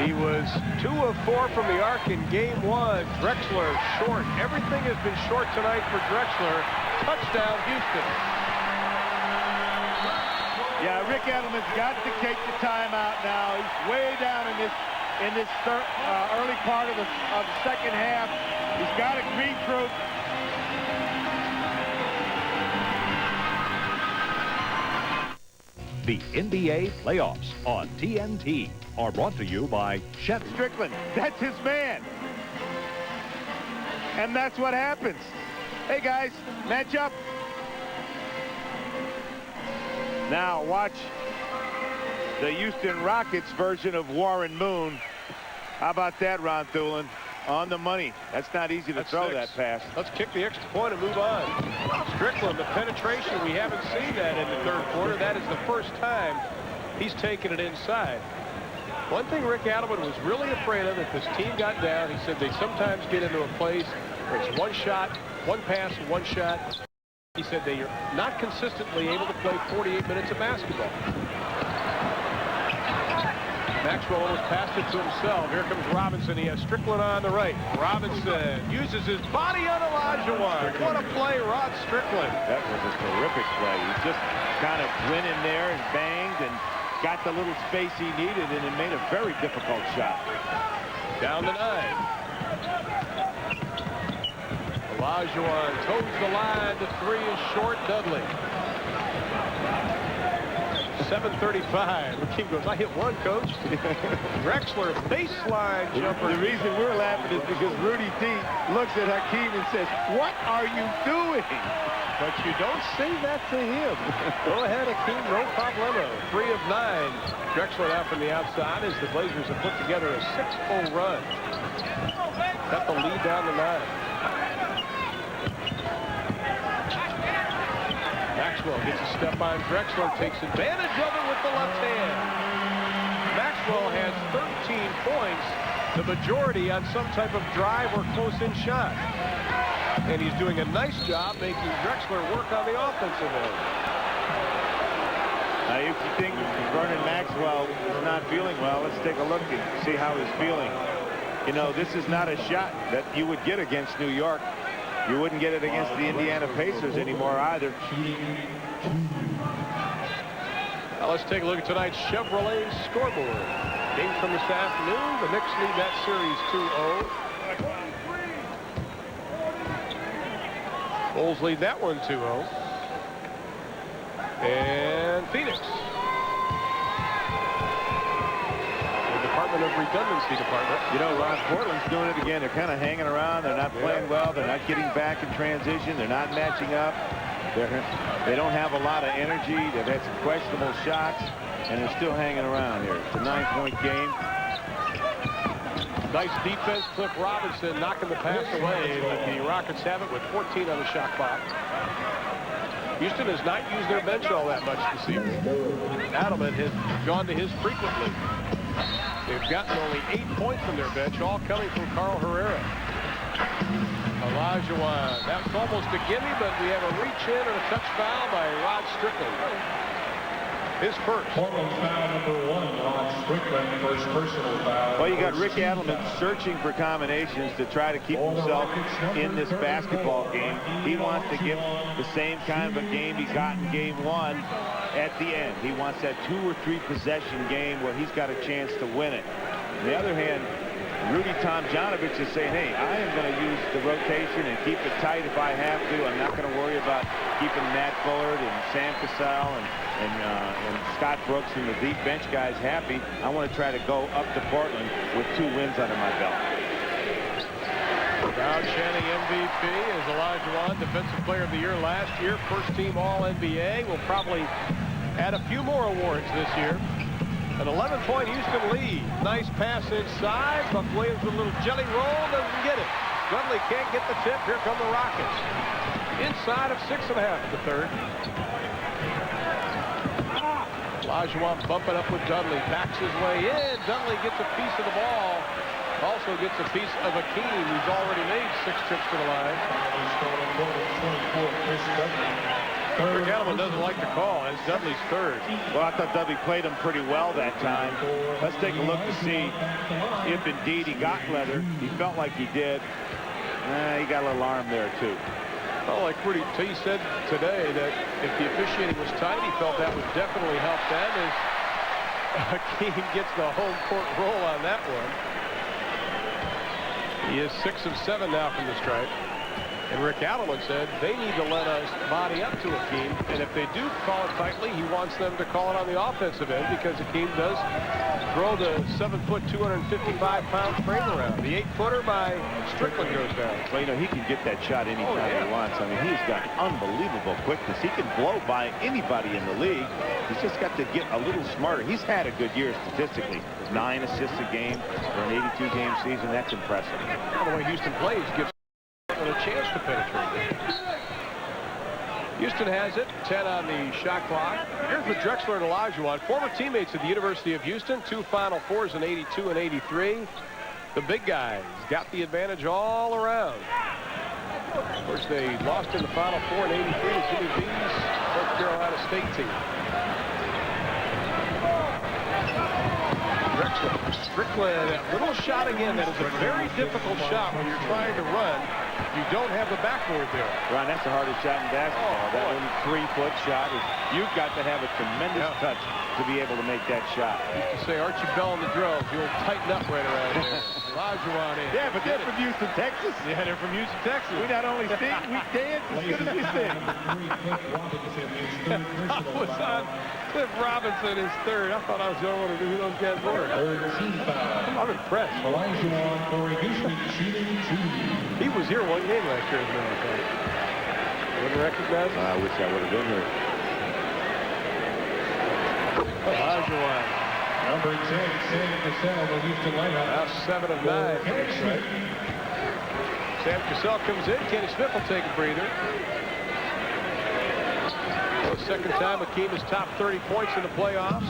He was 2 of 4 from the arc in game 1. Drexler short. Everything has been short tonight for Drexler. Touchdown, Houston. Yeah, Rick Edelman's got to take the timeout now. He's way down in this early part of the second half. He's got to regroup. The NBA playoffs on TNT are brought to you by Chef Strickland. That's his man. And that's what happens. Hey, guys, match up. Now watch the Houston Rockets version of Warren Moon. How about that, Ron Thulin? On the money. That's not easy to throw 6. that pass. Let's kick the extra point and move on. Strickland, the penetration. We haven't seen that in the third quarter. That is the first time he's taken it inside. One thing Rick Adelman was really afraid of, if this team got down, he said they sometimes get into a place where it's one shot, one pass, one shot. He said they are not consistently able to play 48 minutes of basketball. Maxwell almost passed it to himself. Here comes Robinson. He has Strickland on the right. Robinson uses his body on Olajuwon. What a play, Rod Strickland. That was a terrific play. He just kind of went in there and banged and got the little space he needed, and it made a very difficult shot. Down to 9. Olajuwon toes the line. The 3 is short. Dudley. 7:35. The team goes, I hit 1, coach. Drexler, baseline jumper. The reason we're laughing is because Rudy T looks at Hakeem and says, what are you doing? But you don't say that to him. Go ahead, Hakeem, no problemo. 3 of 9. Drexler out from the outside as the Blazers have put together a 6-0 run. Got the lead down to 9. Maxwell gets a step on Drexler, takes advantage of it with the left hand. Maxwell has 13 points, the majority on some type of drive or close-in shot. And he's doing a nice job making Drexler work on the offensive end. Now, if you think Vernon Maxwell is not feeling well, let's take a look and see how he's feeling. You know, this is not a shot that you would get against New York. You wouldn't get it against the Indiana Pacers anymore either. Now let's take a look at tonight's Chevrolet scoreboard. Game from this afternoon. The Knicks lead that series 2-0. Bulls lead that one 2-0. And Phoenix. The Department of Redundancy Department. You know, Ron, Portland's doing it again. They're kind of hanging around. They're not playing well. They're not getting back in transition. They're not matching up. They don't have a lot of energy. They've had some questionable shots, and they're still hanging around here. It's a 9-point game. Nice defense. Cliff Robinson knocking the pass away, but the Rockets have it with 14 on the shot clock. Houston has not used their bench all that much this evening. Adelman has gone to his frequently. They've gotten only 8 points from their bench, all coming from Carl Herrera. Olajuwon. That was almost a gimme, but we have a reach in and a touch foul by Rod Strickland. His first. Portland foul number 1 on Strickland, first personal foul. Well, you got Rick Adelman searching for combinations to try to keep himself in this basketball game. He wants to give the same kind of a game he got in game 1 at the end. He wants that 2 or 3 possession game where he's got a chance to win it. On the other hand, Rudy Tomjanovich is saying, hey, I am going to use the rotation and keep it tight if I have to. I'm not going to worry about keeping Matt Bullard and Sam Cassell and Scott Brooks and the deep bench guys happy. I want to try to go up to Portland with 2 wins under my belt. Crowd chanting MVP is Olajuwon, Defensive Player of the Year last year, first team All-NBA. Will probably add a few more awards this year. An 11-point Houston lead. Nice pass inside. Buck Williams with a little jelly roll. Doesn't get it. Dudley can't get the tip. Here come the Rockets. Inside of 6.5 in the third. Olajuwon bumping up with Dudley. Backs his way in. Dudley gets a piece of the ball. Also gets a piece of Akeem, who's already made 6 trips to the line. Rick Adelman doesn't like the call. It's Dudley's third. Well, I thought Dudley played him pretty well that time. Let's take a look to see if indeed he got leather. He felt like he did. He got a little arm there, too. Well, like Rudy T said today, that if the officiating was tight, he felt that would definitely help them as Akeem gets the home court roll on that one. He is 6 of 7 now from the stripe. And Rick Adelman said they need to let us body up to Akeem, and if they do call it tightly, he wants them to call it on the offensive end because Akeem does throw the 7-foot, 255-pound frame around. The 8-footer by Strickland goes down. Well, you know, he can get that shot anytime he wants. I mean, he's got unbelievable quickness. He can blow by anybody in the league. He's just got to get a little smarter. He's had a good year statistically. 9 assists a game for an 82-game season. That's impressive. Well, the way Houston plays gives a chance to penetrate. Houston has it. 10 on the shot clock. Here's with Drexler and Olajuwon, former teammates at the University of Houston. 2 Final Fours in 82 and 83. The big guys got the advantage all around. Of course, they lost in the Final Four in 83 to Jimmy B's North Carolina State team. Drexler, Strickland, that little shot again. That is a very difficult shot when you're trying to run. You don't have the backboard there. Ron, that's the hardest shot in basketball. That 3-foot shot is, you've got to have a tremendous touch to be able to make that shot. I used to say Archie Bell in the drills, you'll tighten up right around here. Olajuwon in. Yeah, but they're from Houston, Texas. Yeah, they're from Houston, Texas. We not only sing, we dance as good as we sing. I was on Cliff Robinson is third. I thought I was the only one who knew who those guys were. I'm impressed. Olajuwon for Houston shooting 2. He was here one game last year, as a matter of fact. Wouldn't recognize him? I wish I would have been here. Olajuwon. Number 10, Sam Cassell, the Houston lineup. Now 7 of 9. Right. Sam Cassell comes in. Kenny Smith will take a breather. For the second time, Akeem has topped 30 points in the playoffs.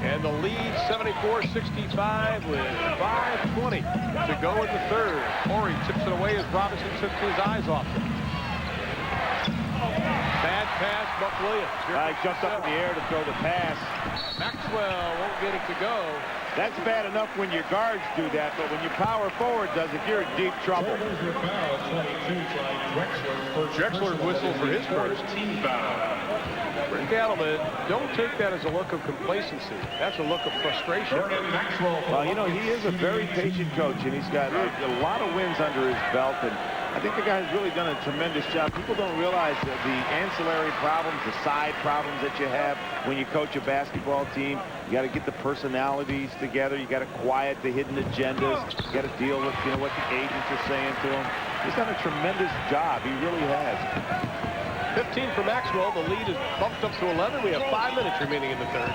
And the lead 74-65 with 5:20 to go in the third. Horry tips it away as Robinson took his eyes off him. Bad pass, Buck Williams. He jumped up in the air to throw the pass. Maxwell won't get it to go. That's bad enough when your guards do that, but when your power forward does it, you're in deep trouble. Drexler whistled for his first. Team foul. Rick Adelman, don't take that as a look of complacency. That's a look of frustration. Well, you know, he is a very patient coach, and he's got a lot of wins under his belt, and I think the guy's really done a tremendous job. People don't realize that the ancillary problems, the side problems that you have when you coach a basketball team. You got to get the personalities together. You got to quiet the hidden agendas. You got to deal with, you know, what the agents are saying to him. He's done a tremendous job. He really has. 15 for Maxwell. The lead is bumped up to 11. We have 5 minutes remaining in the third.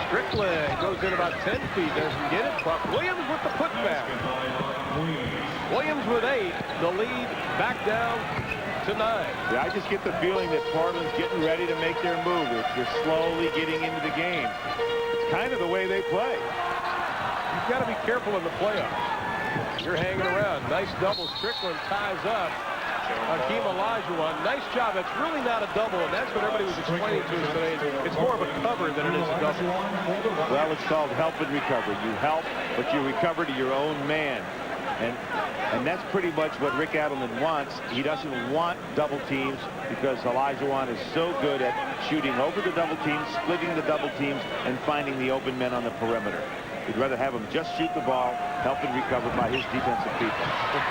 Strickland goes in about 10 feet. Doesn't get it. Buck Williams with the putback. Williams with 8. The lead back down to 9. Yeah, I just get the feeling that Portland's getting ready to make their move. They're slowly getting into the game. It's kind of the way they play. You've got to be careful in the playoffs. You're hanging around. Nice double. Strickland ties up Hakeem Olajuwon. Nice job. That's really not a double, and that's what everybody was explaining to us today. It's more of a cover than it is a double. Well, it's called help and recover. You help, but you recover to your own man. And that's pretty much what Rick Adelman wants. He doesn't want double teams because Olajuwon is so good at shooting over the double teams, splitting the double teams, and finding the open men on the perimeter. He'd rather have him just shoot the ball, help and recover by his defensive people.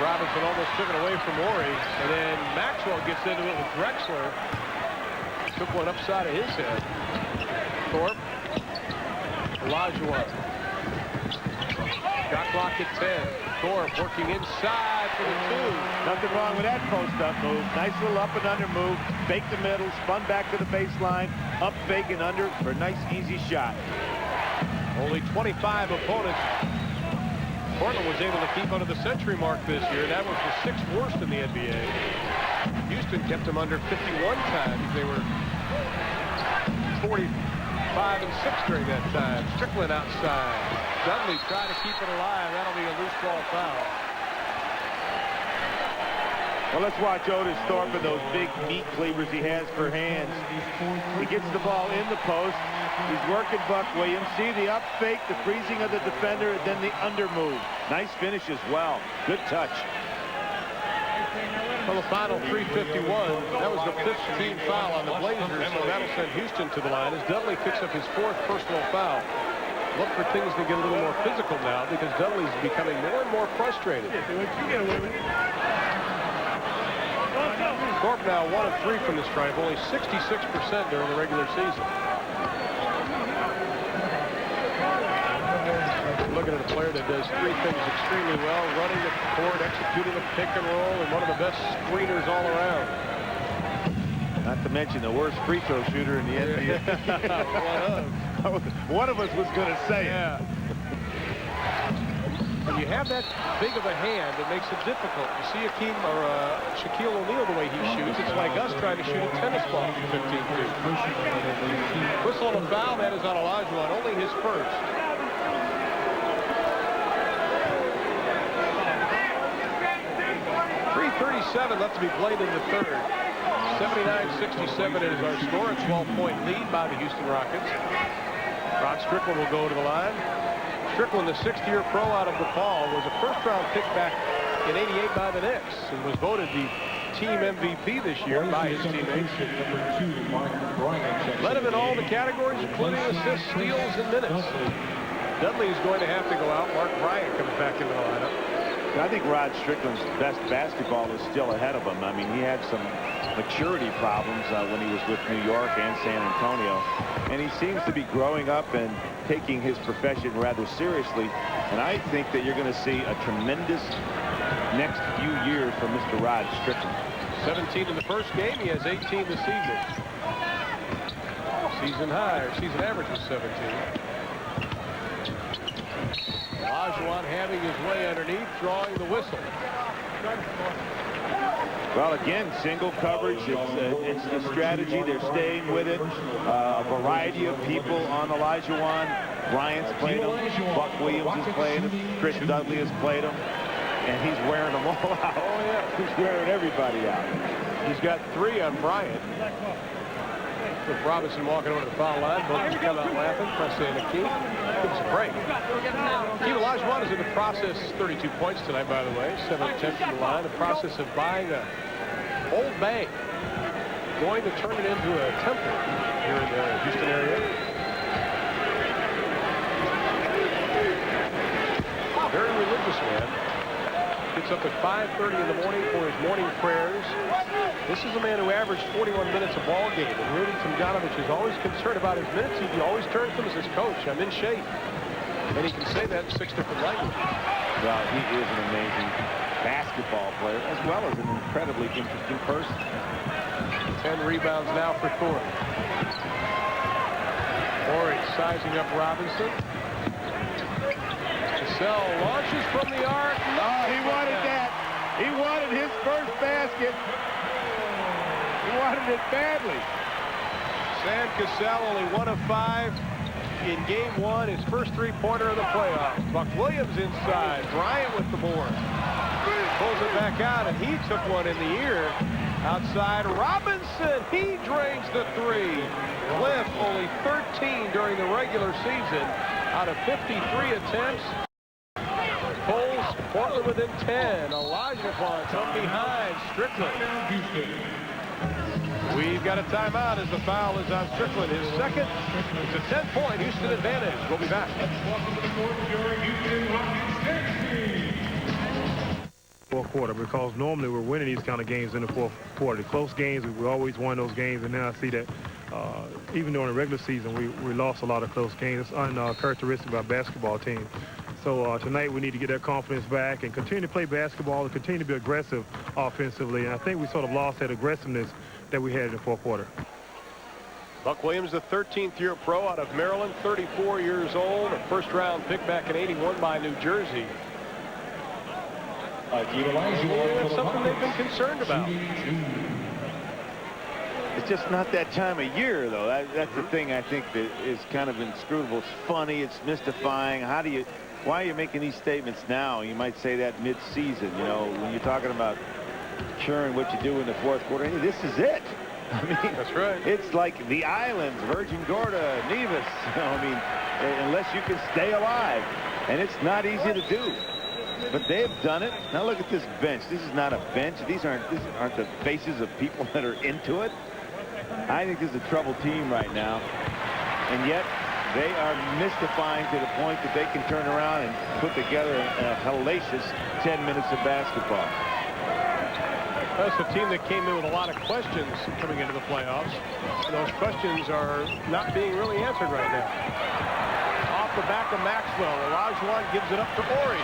Robinson almost took it away from Morey, and then Maxwell gets into it with Drexler. Took one upside of his head. Thorpe. Olajuwon. Shot clock at 10. Thorpe working inside for the 2. Nothing wrong with that post-up move. Nice little up and under move. Fake the middle, spun back to the baseline, up, fake, and under for a nice, easy shot. Only 25 opponents. Portland was able to keep under the century mark this year. That was the 6th worst in the NBA. Houston kept them under 51 times. They were 45 and 6 during that time. Strickland outside. Dudley trying to keep it alive. That'll be a loose ball foul. Well, let's watch Otis Thorpe and those big meat cleavers he has for hands. He gets the ball in the post. He's working Buck Williams. See the up fake, the freezing of the defender, and then the under move. Nice finish as well. Good touch. Well, the final 3:51. That was the 5th team foul on the Blazers, so that'll send Houston to the line as Dudley picks up his 4th personal foul. Look for things to get a little more physical now because Dudley's becoming more and more frustrated. Thorpe now 1 of 3 from the stripe, only 66% during the regular season. Looking at a player that does 3 things extremely well: running the court, executing a pick and roll, and one of the best screeners all around. Not to mention the worst free throw shooter in the NBA. One of us was going to say it. When you have that big of a hand, it makes it difficult. You see Shaquille O'Neal the way he shoots. It's like us trying to shoot a tennis ball from 15 feet. Whistle on a foul. That is on Olajuwon, only his first. .37 left to be played in the third. 79-67 is our score. A 12-point lead by the Houston Rockets. Rod Strickland will go to the line. Strickland, the 6th-year pro out of DePaul, was a first-round pick back in '88 by the Knicks and was voted the team MVP this year by his teammates. Led him in all the categories, including assists, steals, and minutes. Dudley is going to have to go out. Mark Bryant comes back into the lineup. I think Rod Strickland's best basketball is still ahead of him. I mean, he had some maturity problems when he was with New York and San Antonio. And he seems to be growing up and taking his profession rather seriously. And I think that you're going to see a tremendous next few years from Mr. Rod Strickland. 17 in the first game. He has 18 this season. Season high, or season average was 17. Olajuwon having his way underneath, drawing the whistle. Well, again, single coverage. It's the strategy. They're staying with it. A variety of people on Olajuwon. Bryant's played him. Buck Williams has played him. Chris Dudley has played him. And he's wearing them all out. Oh, yeah. He's wearing everybody out. He's got 3 on Bryant. With Robinson walking over to the foul line, both come out laughing. Pressing Hakeem. Give us a break. Hakeem Olajuwon is in the process, 32 points tonight, by the way, 7 attempts from the line. The process of buying a old bank. going to turn it into a temple here in the Houston area. Very religious man. Gets up at 5:30 in the morning for his morning prayers. This is a man who averaged 41 minutes a ball game, and Rudy Tomjanovich is always concerned about his minutes. He always turns to him as his coach. I'm in shape. And he can say that in 6 different languages. Well, he is an amazing basketball player, as well as an incredibly interesting person. 10 rebounds now for Thornton. Horry sizing up Robinson. Cassell launches from the arc. Oh, he wanted that. He wanted his first basket. He wanted it badly. Sam Cassell only 1 of 5 in game 1. His first three-pointer of the playoffs. Buck Williams inside. Bryant with the board. Pulls it back out, and he took one in the ear. Outside, Robinson. He drains the 3. Cliff only 13 during the regular season out of 53 attempts. Pulls Portland within 10. Olajuwon from behind. Strickland. We've got a timeout as the foul is on Strickland. His second. It's a 10-point Houston advantage. We'll be back. Fourth quarter, because normally we're winning these kind of games in the fourth quarter. The close games, we always won those games, and now I see that even during the regular season, we lost a lot of close games. It's uncharacteristic of our basketball team. So tonight we need to get that confidence back and continue to play basketball and continue to be aggressive offensively. And I think we sort of lost that aggressiveness that we had in the fourth quarter. Buck Williams, the 13th year pro out of Maryland, 34 years old, a first-round pick back in '81 by New Jersey. That's something they've been concerned about. It's just not that time of year, though. That's the thing I think that is kind of inscrutable. It's funny. It's mystifying. Why are you making these statements now? You might say that mid-season, you know, when you're talking about ensuring what you do in the fourth quarter. Hey, this is it. I mean, that's right. It's like the islands, Virgin Gorda, Nevis. You know, I mean, unless you can stay alive. And it's not easy to do. But they've done it. Now look at this bench. This is not a bench. These aren't the faces of people that are into it. I think this is a troubled team right now. And yet they are mystifying to the point that they can turn around and put together a hellacious 10 minutes of basketball. That's a team that came in with a lot of questions coming into the playoffs. And those questions are not being really answered right now. Off the back of Maxwell, Olajuwon gives it up to Horry.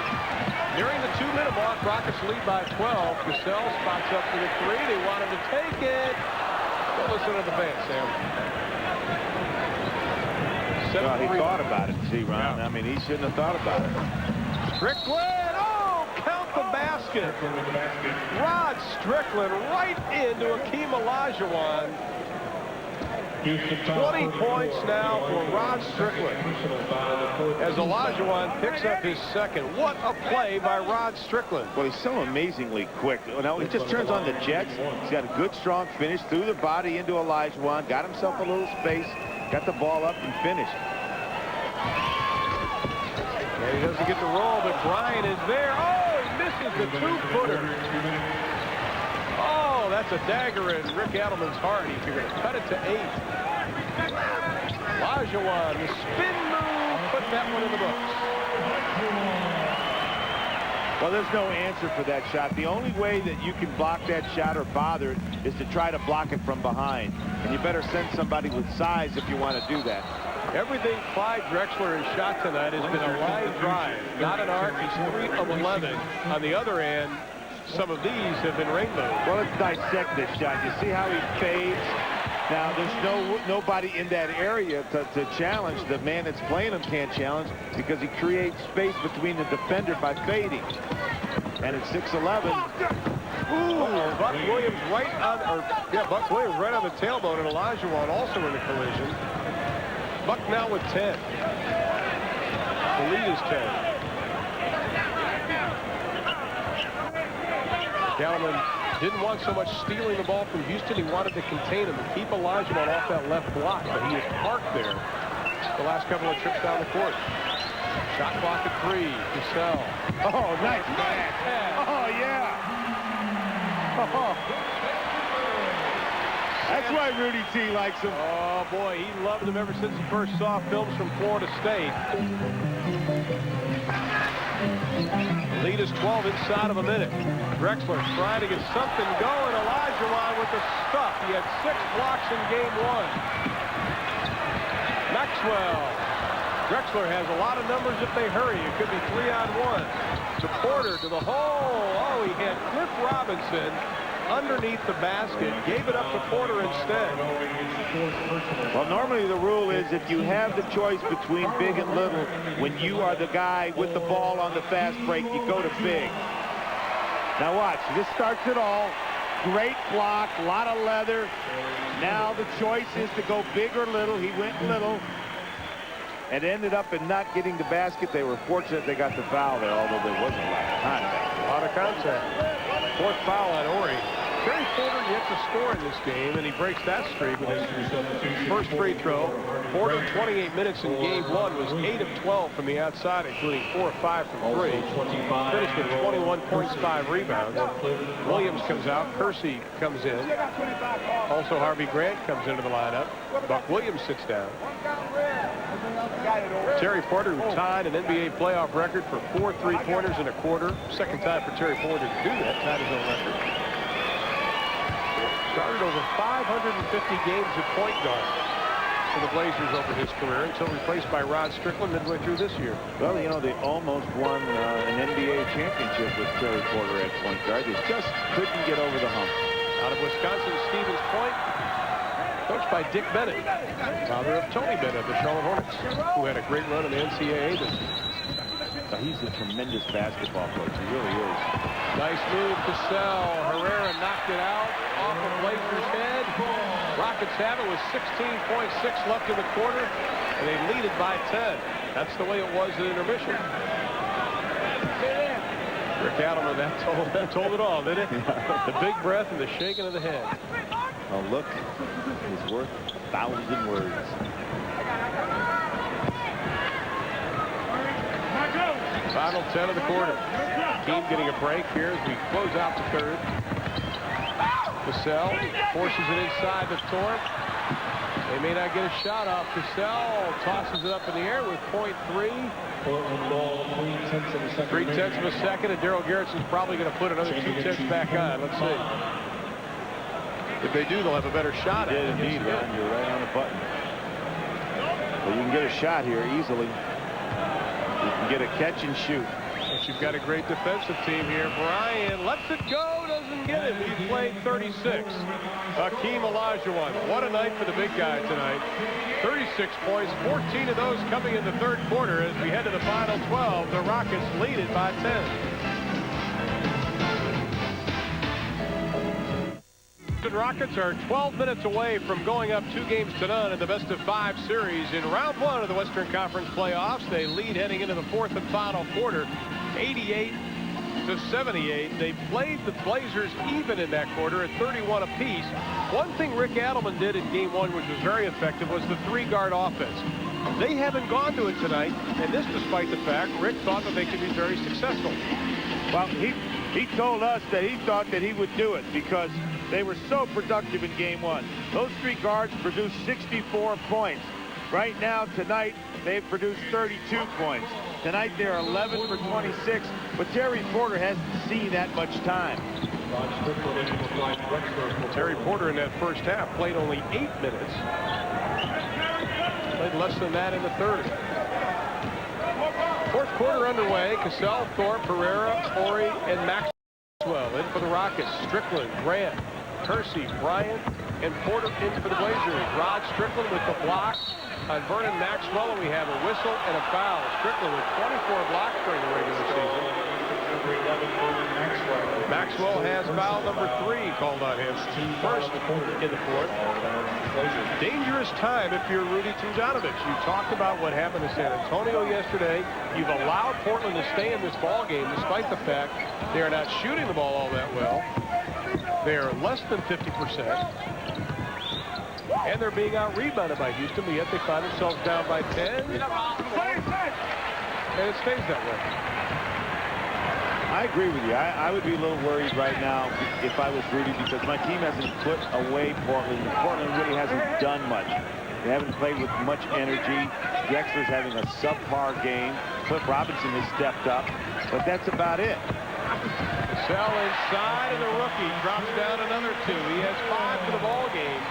Nearing the 2-minute mark, Rockets lead by 12. Cassell spots up for the 3. They want him to take it. Don't listen to the fans, Sam. Well, he thought about it, see, Ron. Yeah. I mean, he shouldn't have thought about it. Strickland, oh, count the basket. Rod Strickland right into Akeem Olajuwon. 20 points now for Rod Strickland as Olajuwon picks up his second. What a play by Rod Strickland. Well, he's so amazingly quick. Now, he just turns on the jets. He's got a good, strong finish through the body into Olajuwon. Got himself a little space. Got the ball up and finished. And he doesn't get the roll, but Bryant is there. Oh, he misses the 2-footer. Oh, that's a dagger in Rick Adelman's heart. He's going to cut it to 8. Olajuwon, the spin move, put that one in the books. Well, there's no answer for that shot. The only way that you can block that shot or bother it is to try to block it from behind. And you better send somebody with size if you want to do that. Everything Clyde Drexler has shot tonight has been a line drive, not an arc. He's 3 of 11. On the other end, some of these have been rainbows. Well, let's dissect this shot. You see how he fades? Now, there's nobody in that area to challenge. The man that's playing him can't challenge because he creates space between the defender by fading. And at 6'11". Buck Williams right on, Buck Williams right on the tailbone, and Olajuwon also in a collision. Buck now with 10. The lead is 10. Gallman didn't want so much stealing the ball from Houston. He wanted to contain him and keep Olajuwon off that left block, but he is parked there the last couple of trips down the court. Shot clock at 3. Cassell. Oh, nice pass. Oh, yeah. That's why Rudy T likes him. Oh, boy, he loved him ever since he first saw films from Florida State. The lead is 12 inside of a minute. Drexler trying to get something going. Olajuwon with the stuff. He had 6 blocks in game 1. Maxwell. Drexler has a lot of numbers if they hurry. It could be 3-on-1. To Porter to the hole. Oh, he had Cliff Robinson underneath the basket. Gave it up to Porter instead. Well, normally the rule is if you have the choice between big and little, when you are the guy with the ball on the fast break, you go to big. Now watch, this starts it all. Great block, a lot of leather. Now the choice is to go big or little. He went little and ended up in not getting the basket. They were fortunate they got the foul there, although there wasn't a lot of contact. A lot of contact. 4th foul on Horry. Terry Porter yet to score in this game, and he breaks that streak with his first free throw. Porter, 28 minutes in game 1, was 8 of 12 from the outside, including 4 of 5 from 3. Finished with 21 points, 5 rebounds. Williams comes out. Kersey comes in. Also, Harvey Grant comes into the lineup. Buck Williams sits down. Terry Porter, who tied an NBA playoff record for 4 3-pointers in a quarter. Second time for Terry Porter to do that, tied his own record. Started over 550 games at point guard for the Blazers over his career until replaced by Rod Strickland midway through this year. Well, you know, they almost won an NBA championship with Terry Porter at point guard. They just couldn't get over the hump. Out of Wisconsin, Stevens Point, coached by Dick Bennett, father of Tony Bennett of the Charlotte Hornets, who had a great run in the NCAA this year. He's a tremendous basketball coach. He really is. Nice move to Cassell. Herrera knocked it out off the Blazers' head. Rockets have it with 16.6 left in the quarter, and they lead it by 10. That's the way it was at intermission. Rick Adelman, that told it all, didn't it? The big breath and the shaking of the head. A look is worth 1,000 words. Final 10 of the quarter. Team getting a break here as we close out the third. Cassell forces it inside the Thorpe. They may not get a shot off. Cassell tosses it up in the air with .3. 3/10 of a second, and Daryl Garrison's probably going to put another 2/10 back on. Let's see. If they do, they'll have a better shot at it. Indeed, Ron, you're right on the button. Well, you can get a shot here easily. You can get a catch and shoot. But you've got a great defensive team here. Brian lets it go, doesn't get it. He played 36. Hakeem Olajuwon. What a night for the big guy tonight. 36 points, 14 of those coming in the third quarter as we head to the final 12. The Rockets lead it by 10. The Rockets are 12 minutes away from going up 2-0 in the best-of-5 series in round 1 of the Western Conference playoffs. They lead heading into the fourth and final quarter, 88-78. They played the Blazers even in that quarter at 31 apiece. One thing Rick Adelman did in game 1, which was very effective, was the 3-guard offense. They haven't gone to it tonight, and this despite the fact Rick thought that they could be very successful. Well, he told us that he thought that he would do it because they were so productive in game 1. Those 3 guards produced 64 points. Right now, tonight, they've produced 32 points. Tonight, they're 11 for 26, but Terry Porter hasn't seen that much time. Terry Porter in that first half played only 8 minutes. Played less than that in the third. Fourth quarter underway. Cassell, Thorpe, Herrera, Horry, and Maxwell in for the Rockets. Strickland, Grant, Kersey, Bryant, and Porter in for the Blazers. Rod Strickland with the block on Vernon Maxwell, and we have a whistle and a foul. Strickland with 24 blocks during the regular season. Maxwell has foul number 3 called on him. First in the fourth. Dangerous time if you're Rudy Tomjanovich. You talked about what happened to San Antonio yesterday. You've allowed Portland to stay in this ball game despite the fact they are not shooting the ball all that well. They are less than 50%. And they're being out-rebounded by Houston, but yet they find themselves down by 10. And it stays that way. I agree with you. I would be a little worried right now if I was Rudy, because my team hasn't put away Portland. Portland really hasn't done much. They haven't played with much energy. Drexler's having a subpar game. Cliff Robinson has stepped up, but that's about it. Sell inside, and the rookie drops down another 2. He has 5 for the ball game.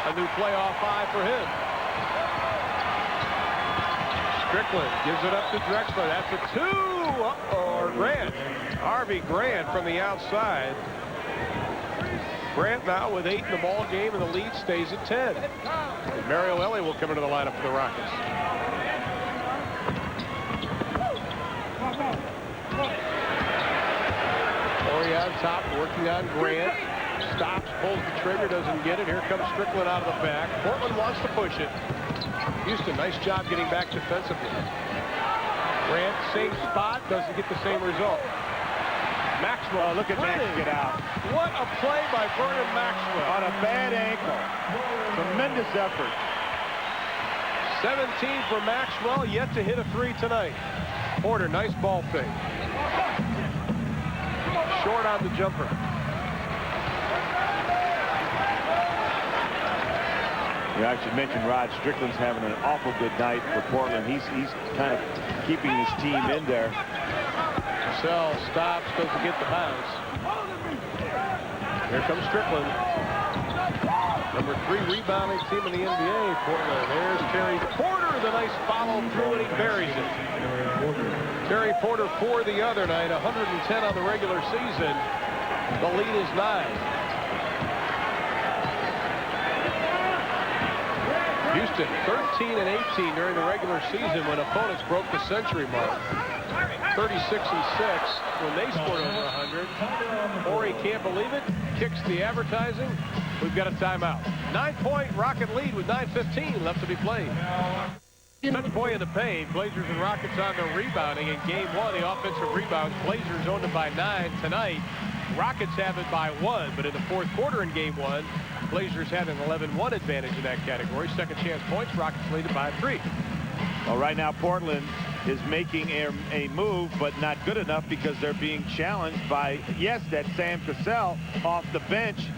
A new playoff 5 for him. Strickland gives it up to Drexler. That's a 2. Or Grant. Harvey Grant from the outside. Grant now with 8 in the ball game, and the lead stays at 10. And Mario Ellie will come into the lineup for the Rockets. Corey on top, working on Grant. Stops, pulls the trigger, doesn't get it. Here comes Strickland out of the back. Portland wants to push it. Houston, nice job getting back defensively. Grant, same spot, doesn't get the same result. Maxwell, look at Max get out. What a play by Vernon Maxwell. On a bad ankle. Tremendous effort. 17 for Maxwell, yet to hit a 3 tonight. Porter, nice ball fake. Short on the jumper. Yeah, I should mention Rod Strickland's having an awful good night for Portland. He's kind of keeping his team in there. Sell stops, doesn't get the bounce. Here comes Strickland. Number 3 rebounding team in the NBA, Portland. There's Terry Porter, the nice follow through, and he buries it. Terry Porter for the other night, 110 on the regular season. The lead is 9. Houston 13 and 18 during the regular season when opponents broke the century mark. 36 and 6 when they scored over 100. Ori can't believe it. Kicks the advertising. We've got a timeout. 9-point Rocket lead with 9:15 left to be played. Touch point in the paint. Blazers and Rockets on the rebounding in game 1. The offensive rebounds. Blazers owned it by 9 tonight. Rockets have it by 1, but in the fourth quarter in game 1, Blazers had an 11-1 advantage in that category. Second chance points. Rockets lead it by 3. Well, right now Portland is making a move, but not good enough because they're being challenged by, yes, that Sam Cassell off the bench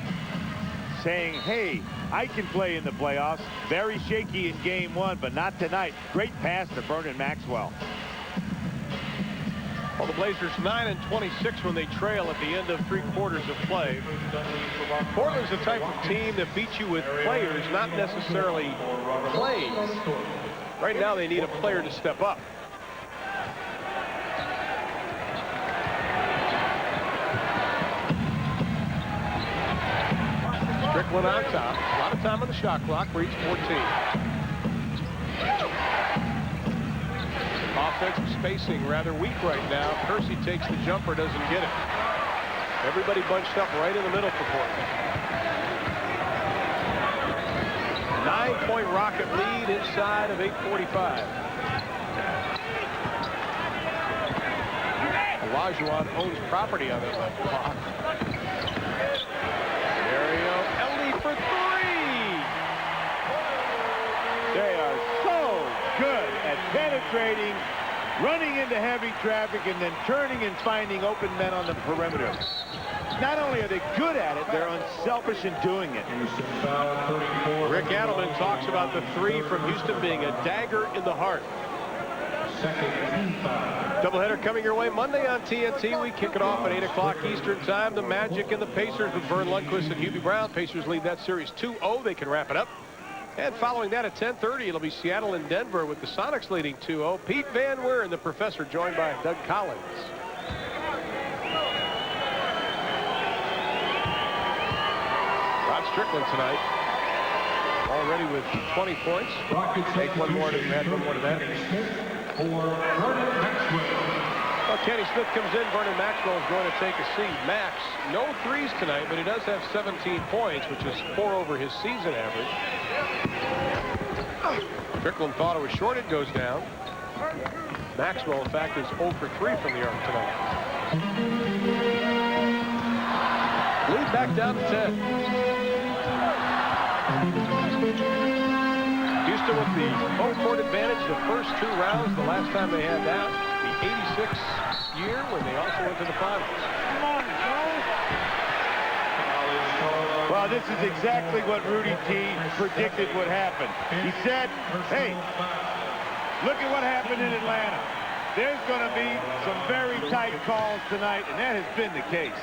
saying, hey, I can play in the playoffs. Very shaky in game 1, but not tonight. Great pass to Vernon Maxwell. Well, the Blazers 9 and 26 when they trail at the end of 3 quarters of play. Portland's the type of team that beats you with players, not necessarily plays. Right now they need a player to step up. Strickland on top. A lot of time on the shot clock for each 14. Offensive spacing rather weak right now. Kersey takes the jumper, doesn't get it. Everybody bunched up right in the middle for Portland. 9-point Rocket lead inside of 8:45. Olajuwon owns property on that left block. Mario Ellie for 3. They are so good at penetrating, running into heavy traffic, and then turning and finding open men on the perimeter. Not only are they good at it, they're unselfish in doing it. Rick Adelman talks about the 3 from Houston being a dagger in the heart. Doubleheader coming your way Monday on TNT. We kick it off at 8 o'clock Eastern time. The Magic and the Pacers with Vern Lundquist and Hubie Brown. Pacers lead that series 2-0. They can wrap it up. And following that at 10:30, it'll be Seattle and Denver with the Sonics leading 2-0. Pete Van Weer and the Professor joined by Doug Collins. Rod Strickland tonight. Already with 20 points. Add one more to that. Well, Kenny Smith comes in. Vernon Maxwell is going to take a seat. Max, no threes tonight, but he does have 17 points, which is 4 over his season average. Strickland thought it was short. It goes down. Maxwell, in fact, is 0 for 3 from the arc tonight. Lead back down to 10. Houston with the home court advantage the first 2 rounds. The last time they had that, the 86 year when they also went to the finals. Well, this is exactly what Rudy T predicted would happen. He said, hey, look at what happened in Atlanta. There's going to be some very tight calls tonight, and that has been the case.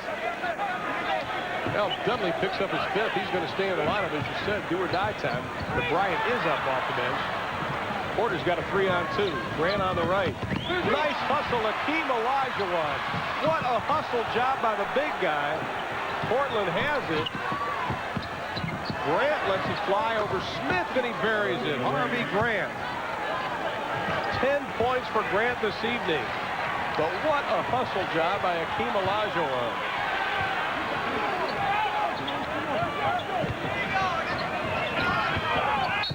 Well, Dudley picks up his fifth. He's going to stay in the lineup, as you said, do or die time. But Bryant is up off the bench. Porter's got a 3-on-2. Grant on the right. Nice hustle, Akeem Olajuwon. What a hustle job by the big guy. Portland has it. Grant lets it fly over Smith, and he buries it. Harvey Grant. 10 points for Grant this evening. But what a hustle job by Akeem Olajuwon.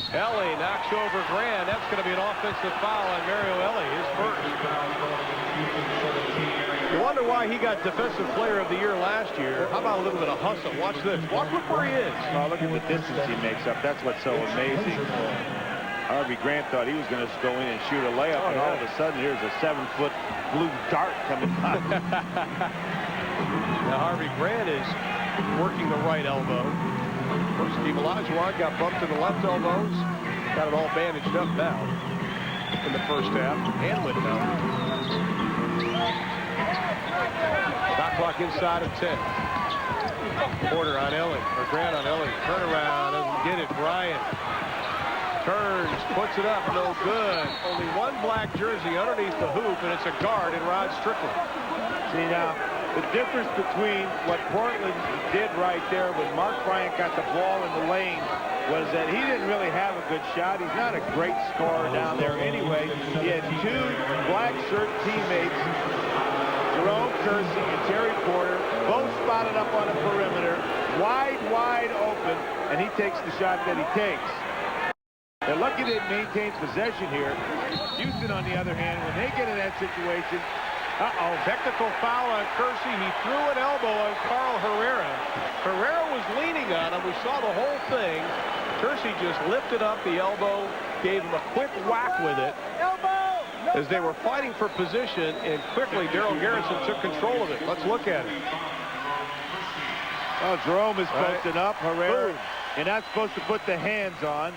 Ellie knocks over Grant. That's going to be an offensive foul on Mario Ellie, his first. You wonder why he got Defensive Player of the Year last year. How about a little bit of hustle? Watch this. Look where he is. Oh, look at the distance he makes up. That's what's so amazing. Harvey Grant thought he was going to go in and shoot a layup, and all of a sudden, here's a 7-foot blue dart coming by. Now, Harvey Grant is working the right elbow. First, Steve Olajuwon got bumped in the left elbows. Got it all bandaged up now in the first half. And with now. Shot clock inside of 10. Porter on Ellie, or Grant on Ellie. Turnaround, doesn't get it. Bryant turns, puts it up, no good. Only one black jersey underneath the hoop, and it's a guard in Rod Strickland. See, now, the difference between what Portland did right there when Mark Bryant got the ball in the lane was that he didn't really have a good shot. He's not a great scorer down there anyway. He had two black shirt teammates, Jerome Kersey and Terry Porter, both spotted up on the perimeter, wide open, and he takes the shot that he takes. They're lucky they maintain possession here. Houston, on the other hand, when they get in that situation, technical foul on Kersey. He threw an elbow on Carl Herrera. Herrera was leaning on him. We saw the whole thing. Kersey just lifted up the elbow, gave him a quick whack with it as they were fighting for position, and quickly Daryl Garrison took control of it. Let's look at it. Well, Jerome is posted up. Herrera, you're not supposed to put the hands on.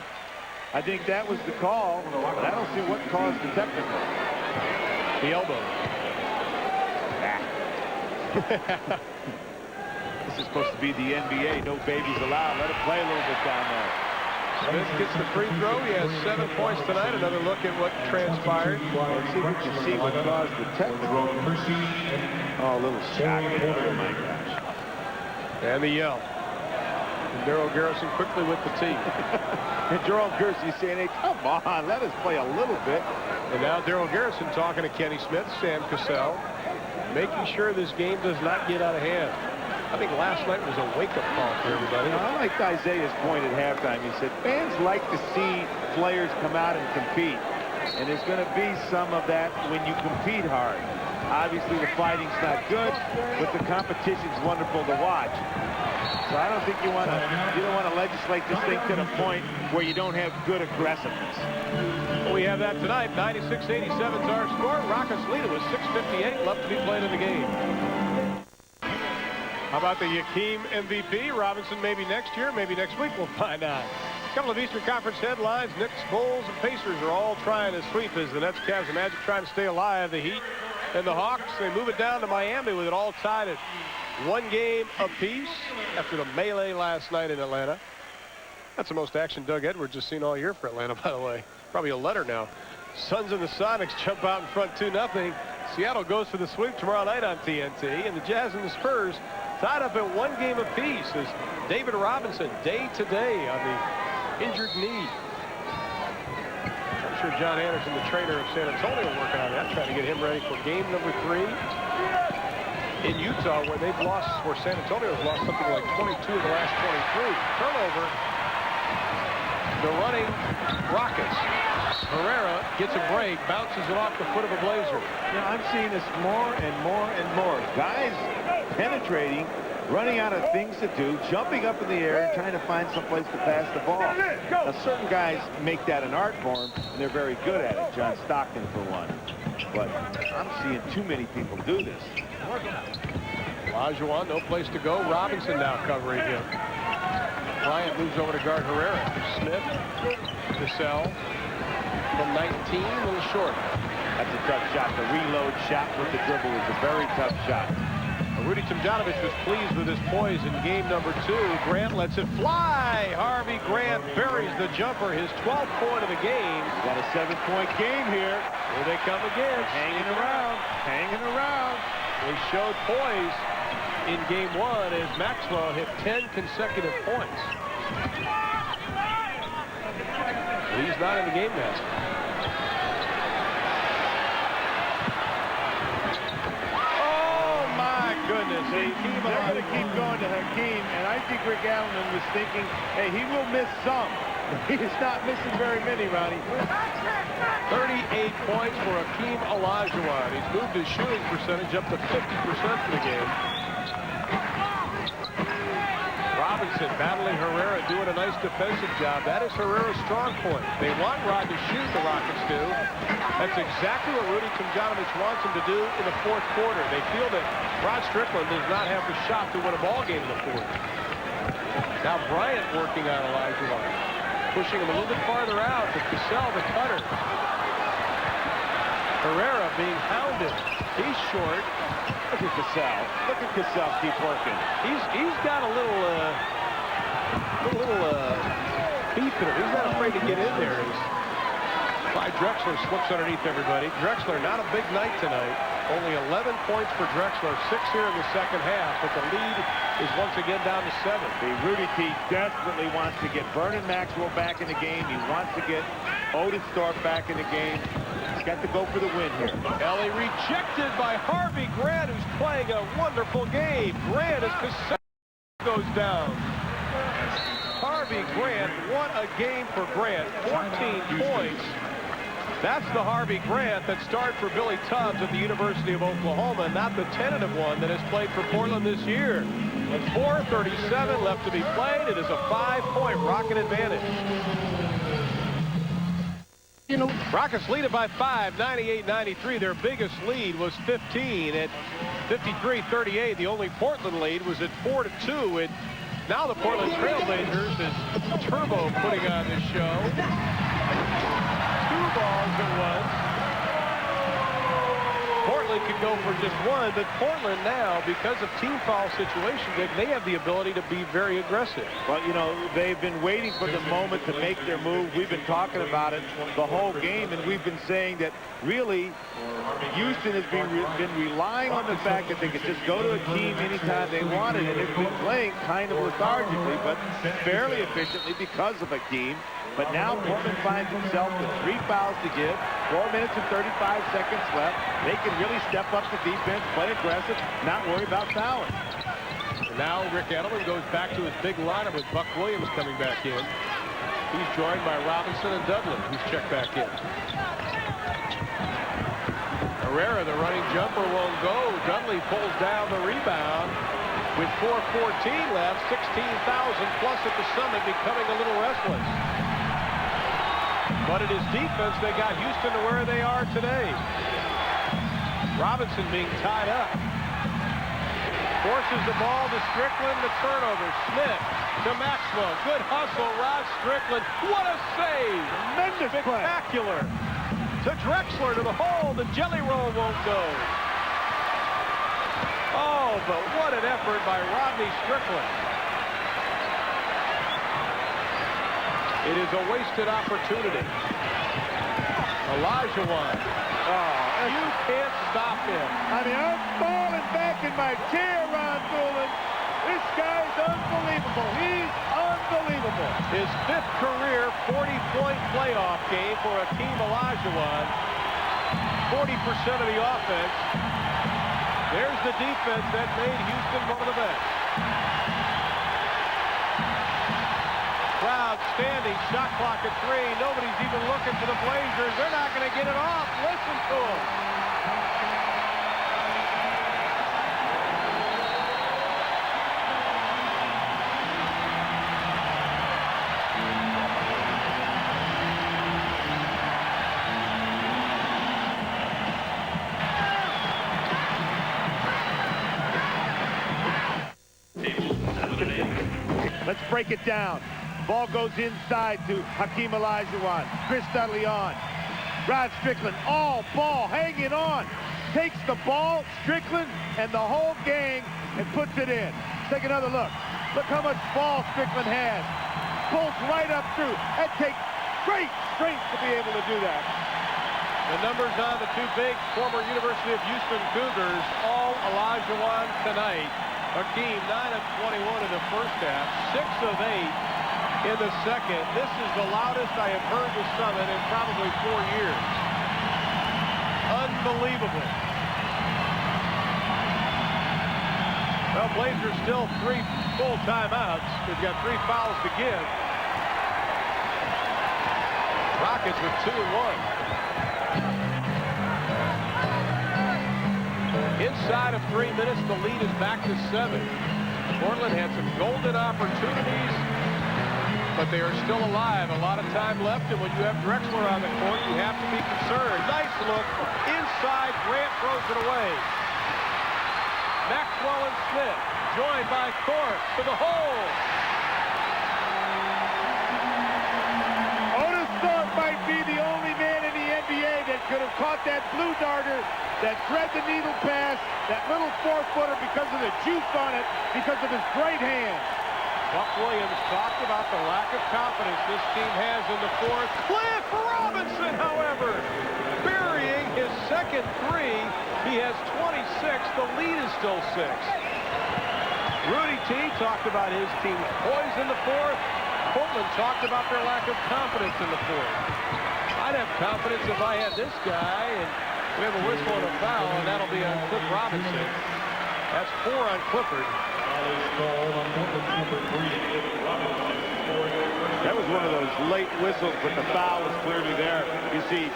I think that was the call, but I don't see what caused the technical. The elbow. This is supposed to be the NBA. No babies allowed. Let it play a little bit down there. Smith gets the free throw. He has 7 points tonight. Another look at what transpired. Let's see if we can see what caused the technical. Oh, a little shot. Oh, my gosh. And the yell. And Daryl Garrison quickly with the tee. And Jerome Kersey saying, hey, come on, let us play a little bit. And now Daryl Garrison talking to Kenny Smith, Sam Cassell, making sure this game does not get out of hand. I think last night was a wake-up call for everybody. I liked Isaiah's point at halftime. He said fans like to see players come out and compete. And there's going to be some of that when you compete hard. Obviously, the fighting's not good, but the competition's wonderful to watch. So I don't think you don't want to legislate this thing to the point where you don't have good aggressiveness. Well, we have that tonight. 96-87 is our score. Rockets lead it with 6:58 left to be played in the game. How about the Akeem MVP? Robinson maybe next year, maybe next week. We'll find out. A couple of Eastern Conference headlines. Knicks, Bulls, and Pacers are all trying to sweep as the Nets, Cavs, and Magic trying to stay alive. The Heat and the Hawks, they move it down to Miami with it all tied at 1 game apiece after the melee last night in Atlanta. That's the most action Doug Edwards has seen all year for Atlanta, by the way. Probably a letter now. Suns and the Sonics jump out in front 2-0. Seattle goes for the sweep tomorrow night on TNT. And the Jazz and the Spurs tied up at 1 game apiece as David Robinson, day to day on the injured knee. I'm sure John Anderson, the trainer of San Antonio, working on that, trying to get him ready for game number 3 in Utah, where they've lost, where San Antonio's lost something like 22 of the last 23. Turnover. The running Rockets. Herrera gets a break, bounces it off the foot of a Blazer. You know, I'm seeing this more and more and more. Guys penetrating running out of things to do, jumping up in the air and trying to find some place to pass the ball. Now, certain guys make that an art form, and they're very good at it. John Stockton, for one. But I'm seeing too many people do this. Olajuwon, no place to go. Robinson now covering him. Bryant moves over to guard Herrera. Smith, Cassell from 19, a little short. That's a tough shot. The reload shot with the dribble is a very tough shot. Rudy Tomjanovich was pleased with his poise in game number 2. Grant lets it fly. Harvey Grant buries the jumper, his 12th point of the game. He's got a 7-point game here. Here they come again. Hanging around. Hanging around. They showed poise in game 1 as Maxwell hit 10 consecutive points. He's not in the game now. Goodness, they're going to keep going to Hakeem, and I think Rick Allen was thinking, hey, he will miss some. He is not missing very many, Ronnie. 38 points for Hakeem Olajuwon. He's moved his shooting percentage up to 50% for the game. Robinson battling Herrera, doing a nice defensive job. That is Herrera's strong point. They want Rod to shoot, the Rockets do. That's exactly what Rudy Tomjanovich wants him to do in the 4th quarter. They feel that Rod Strickland does not have the shot to win a ball game in the 4th. Now Bryant working on Olajuwon, pushing him a little bit farther out to Cassell, the cutter. Herrera being hounded. He's short. Look at Cassell. Look at Cassell keep working. He's got a little beef in him. He's not afraid to get in there. Clyde Drexler slips underneath everybody. Drexler, not a big night tonight. Only 11 points for Drexler, 6 here in the second half, but the lead is once again down to 7. The Rudy T desperately wants to get Vernon Maxwell back in the game. He wants to get Otis Thorpe back in the game. He's got to go for the win here. Ellie rejected by Harvey Grant, who's playing a wonderful game. Grant as Cassell goes down. Harvey Grant, what a game for Grant. 14 points. That's the Harvey Grant that started for Billy Tubbs at the University of Oklahoma, not the tentative one that has played for Portland this year. With 4:37 left to be played, it is a 5-point Rocket advantage. Rockets lead it by 5, 98-93. Their biggest lead was 15 at 53-38. The only Portland lead was at 4-2. And now the Portland Trailblazers is Turbo putting on this show. 2 balls at once. Portland could go for just 1, but Portland now, because of team foul situations, they have the ability to be very aggressive. Well, you know, they've been waiting for the moment to make their move. We've been talking about it the whole game, and we've been saying that really Houston has been relying on the fact that they could just go to a team anytime they wanted, and they've been playing kind of lethargically, but fairly efficiently because of Hakeem. But now Portland finds itself with 3 fouls to give, 4 minutes and 35 seconds left. They can really step up the defense, play aggressive, not worry about fouling. And now Rick Edelman goes back to his big lineup with Buck Williams coming back in. He's joined by Robinson and Dudley, who's checked back in. Herrera, the running jumper, won't go. Dudley pulls down the rebound. With 4:14 left, 16,000 plus at the Summit, becoming a little restless. But it is defense that got Houston to where they are today. Robinson being tied up. Forces the ball to Strickland, the turnover. Smith to Maxwell. Good hustle, Rod Strickland. What a save! Tremendous spectacular. To Drexler to the hole. The jelly roll won't go. Oh, but what an effort by Rodney Strickland. It is a wasted opportunity. Olajuwon. Oh, you can't stop him. I mean, I'm falling back in my chair, Ron Doolin. This guy's unbelievable. He's unbelievable. His 5th career 40-point playoff game for Hakeem Olajuwon. 40% of the offense. There's the defense that made Houston one of the best. Crowd standing, shot clock at 3. Nobody's even looking for the Blazers. They're not going to get it off. Listen to them. break it down. Ball goes inside to Hakeem Olajuwon. Chris Dudley on. Rod Strickland, all ball hanging on. Takes the ball, Strickland, and the whole gang, and puts it in. Take another look. Look how much ball Strickland has. Pulls right up through. That takes great strength to be able to do that. The numbers on the two big former University of Houston Cougars, all Olajuwon tonight. Hakeem, 9 of 21 in the first half, 6 of 8 in the second. This is the loudest I have heard the Summit in probably 4 years. Unbelievable. Well, Blazers still 3 full timeouts. They've got 3 fouls to give. Rockets with 2 and 1. Inside of 3 minutes, the lead is back to 7. Portland had some golden opportunities, but they are still alive. A lot of time left, and when you have Drexler on the court, you have to be concerned. Nice look. Inside, Grant throws it away. Maxwell and Smith, joined by Thorpe to the hole. Otis Thorpe might be the only man in the NBA that could have caught that blue darter, that thread the needle pass, that little 4-footer because of the juice on it, because of his great hands. Buck Williams talked about the lack of confidence this team has in the fourth. Cliff Robinson, however, burying his second 3. He has 26. The lead is still 6. Rudy T talked about his team's poise in the fourth. Portland talked about their lack of confidence in the fourth. I'd have confidence if I had this guy, and we have a whistle and a foul, and that'll be on Cliff Robinson. That's 4 on Clifford. That was one of those late whistles, but the foul was clearly there. You see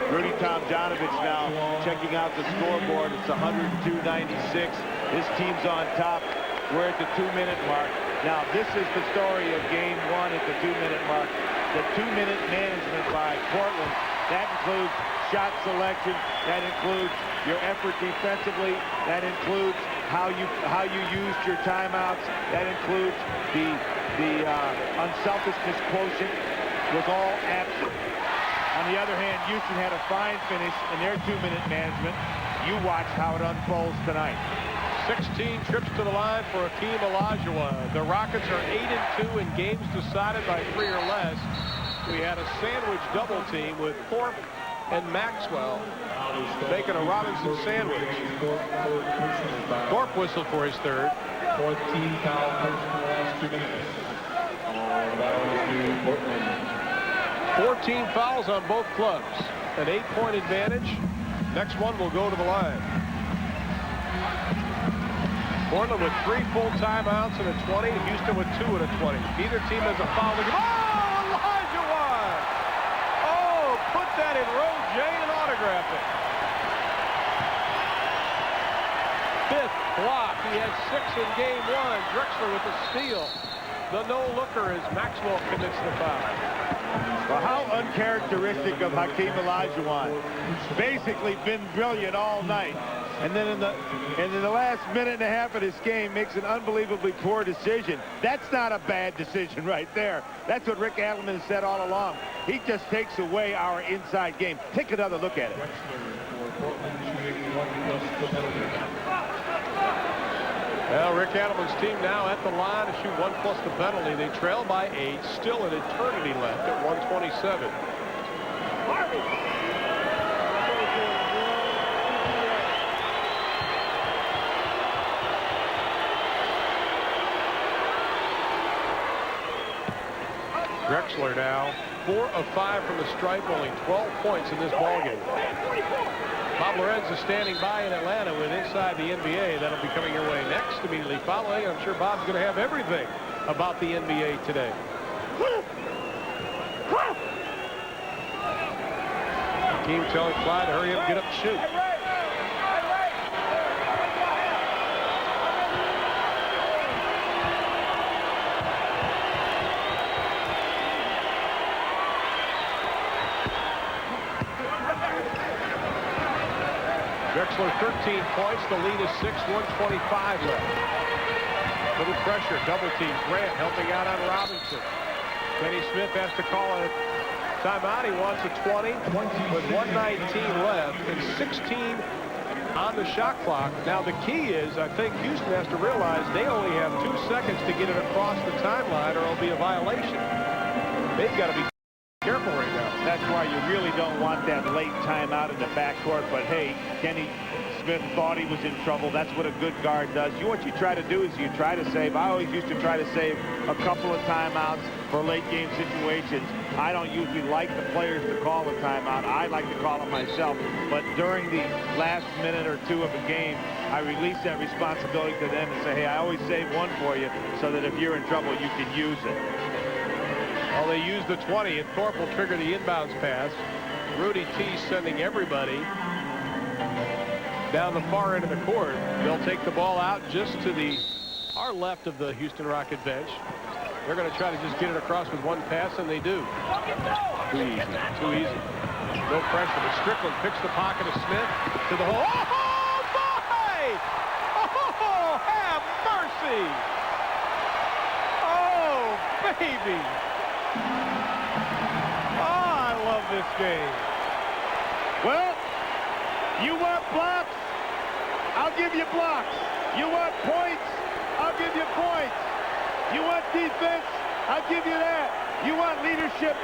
Rudy Tomjanovich now checking out the scoreboard. It's 102-96. His team's on top. We're at the 2-minute mark. Now, this is the story of game 1 at the 2-minute mark. The 2-minute management by Portland. That includes shot selection. That includes your effort defensively. That includes how you used your timeouts. That includes the unselfishness quotient was all absent. On the other hand, Houston had a fine finish in their 2-minute management. You watch how it unfolds tonight. 16 trips to the line for Hakeem Olajuwon. The Rockets are 8-2 in games decided by 3 or less. We had a sandwich double team with Thorpe and Maxwell making a Robinson sandwich. Thorpe whistled for his third. 14 foul first in the last 2 minutes. That was 14 fouls on both clubs. An 8-point advantage. Next one will go to the line. Portland with 3 full timeouts and a 20. Houston with 2 and a 20. Neither team has a foul. Oh, Olajuwon! Oh, put that in row J and autograph it. 5th block. He had 6 in game 1. Drexler with the steal. The no-looker as Maxwell commits the foul. Well, how uncharacteristic of Hakeem Olajuwon. Basically been brilliant all night. And then in the last minute and a half of this game makes an unbelievably poor decision. That's not a bad decision right there. That's what Rick Adelman said all along. He just takes away our inside game. Take another look at it. Well, Rick Adelman's team now at the line to shoot 1 plus the penalty. They trail by 8. Still an eternity left at 127. Drexler now 4 of 5 from the stripe, only 12 points in this ballgame. Bob Lorenz is standing by in Atlanta with Inside the NBA. That'll be coming your way next, immediately following. I'm sure Bob's going to have everything about the NBA today. Team telling Clyde to hurry up and get up and shoot. Drexler 13 points. The lead is 6, 125 left. Little pressure, double team. Grant helping out on Robinson. Kenny Smith has to call a timeout. He wants a 20 with 1:19 left and 16 on the shot clock. Now the key is, I think Houston has to realize they only have 2 seconds to get it across the timeline or it'll be a violation. They've got to be careful right now. That's why you really don't want that late timeout in the backcourt. But hey, Kenny Smith thought he was in trouble. That's what a good guard does. What you try to do is you try to save. I always used to try to save a couple of timeouts for late game situations. I don't usually like the players to call a timeout. I like to call it myself. But during the last minute or two of a game, I release that responsibility to them and say, hey, I always save one for you so that if you're in trouble, you can use it. Well, they used the 20, and Thorpe will trigger the inbounds pass. Rudy T sending everybody down the far end of the court. They'll take the ball out just to the far left of the Houston Rocket bench. They're going to try to just get it across with one pass, and they do. Too easy. Too easy. No pressure, but Strickland picks the pocket of Smith to the hole. Oh, boy! Oh, have mercy! Oh, baby! Oh, I love this game. Well, you want blocks? I'll give you blocks. You want points? I'll give you points. You want defense? I'll give you that. You want leadership?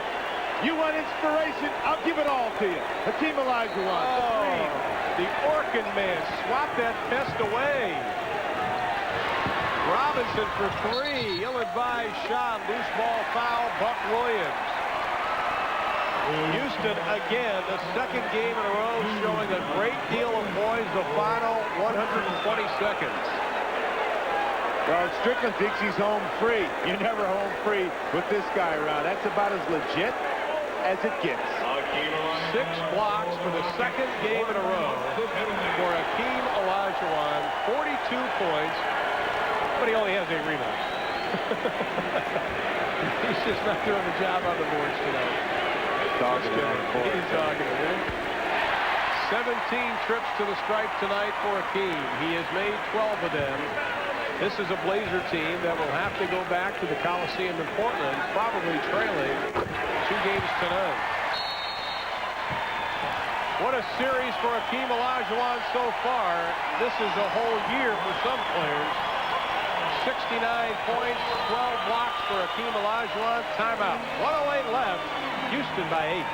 You want inspiration? I'll give it all to you. Hakeem Olajuwon. Oh, the Orkin man swapped that pest away. Robinson for three. Ill-advised shot. Loose ball foul. Buck Williams. Houston again, the second game in a row, showing a great deal of poise. The final 120 seconds. Well, Strickland thinks he's home free. You're never home free with this guy around. That's about as legit as it gets. 6 blocks for the second game in a row for Hakeem Olajuwon. 42 points, but he only has 8 rebounds. He's just not doing the job on the boards tonight. He's dogging it. 17 trips to the stripe tonight for Hakeem. He has made 12 of them. This is a Blazer team that will have to go back to the Coliseum in Portland, probably trailing 2 games to none. What a series for Hakeem Olajuwon so far. This is a whole year for some players. 69 points, 12 blocks for Hakeem Olajuwon. Timeout. 1:08 left. Houston by 8.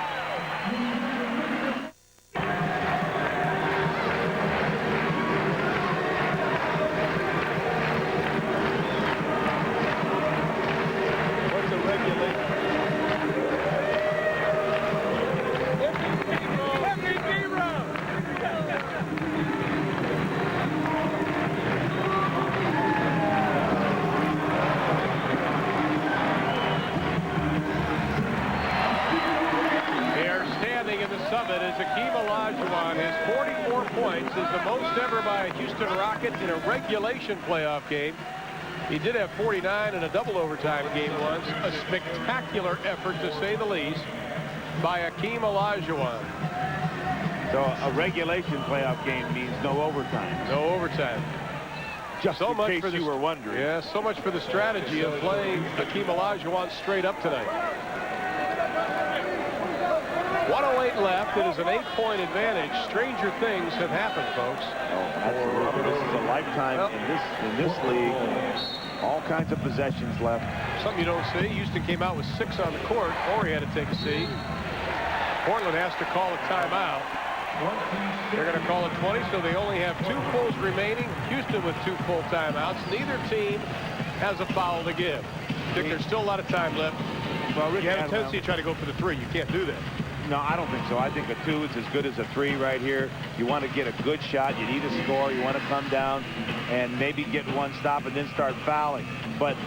What's the regulation? Every zero. Summit as Hakeem Olajuwon. His 44 points is the most ever by a Houston Rocket in a regulation playoff game. He did have 49 in a double overtime game once. A spectacular effort, to say the least, by Hakeem Olajuwon. So a regulation playoff game means no overtime. No overtime. Just so in much case for you were wondering. Yeah, so much for the strategy of playing Hakeem Olajuwon straight up tonight. 1:08 left. It is an 8-point advantage. Stranger things have happened, folks. Oh, absolutely. This is a lifetime in this league. All kinds of possessions left. Something you don't see. Houston came out with 6 on the court. Horry had to take a seat. Portland has to call a timeout. They're going to call it 20, so they only have 2 fulls remaining. Houston with 2 full timeouts. Neither team has a foul to give. I think there's still a lot of time left. Well, you have a tendency to try to go for the 3. You can't do that. No, I don't think so. I think a 2 is as good as a 3 right here. You want to get a good shot. You need a score. You want to come down and maybe get one stop and then start fouling. But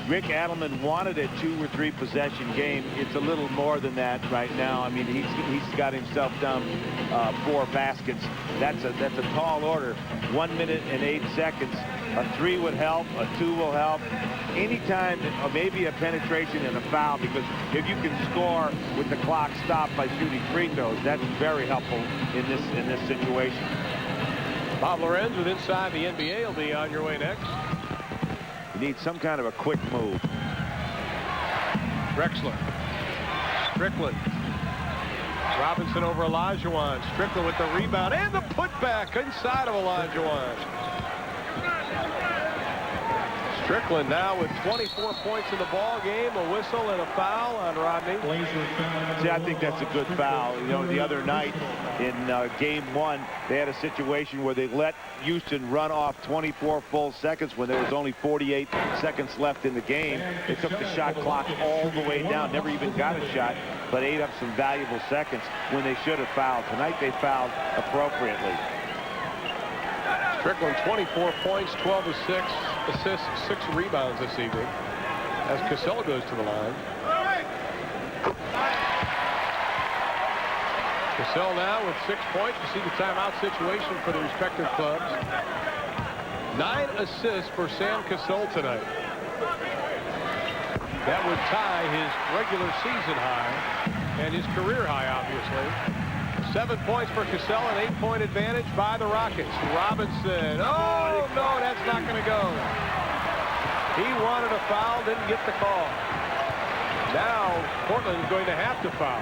Rick Adelman wanted a 2 or 3 possession game. It's a little more than that right now. I mean, he's got himself down 4 baskets. That's a tall order. 1 minute and 8 seconds. A 3 would help. A 2 will help. Anytime, maybe a penetration and a foul, because if you can score with the clock stopped by shooting free throws, that's very helpful in this situation. Bob Lorenz with Inside the NBA will be on your way next. You need some kind of a quick move. Drexler. Strickland. Robinson over Olajuwon. Strickland with the rebound and the putback inside of Olajuwon. Strickland now with 24 points in the ball game. A whistle and a foul on Rodney. See, I think that's a good foul. You know, the other night in game 1, they had a situation where they let Houston run off 24 full seconds when there was only 48 seconds left in the game. They took the shot clock all the way down, never even got a shot, but ate up some valuable seconds when they should have fouled. Tonight they fouled appropriately. Strickland 24 points, 12 assists, 6 rebounds this evening as Cassell goes to the line. Cassell now with 6 points. You see the timeout situation for the respective clubs. 9 assists for Sam Cassell tonight. That would tie his regular season high and his career high, obviously. 7 points for Cassell, an 8-point advantage by the Rockets. Robinson, oh no, that's not going to go. He wanted a foul, didn't get the call. Now Portland is going to have to foul.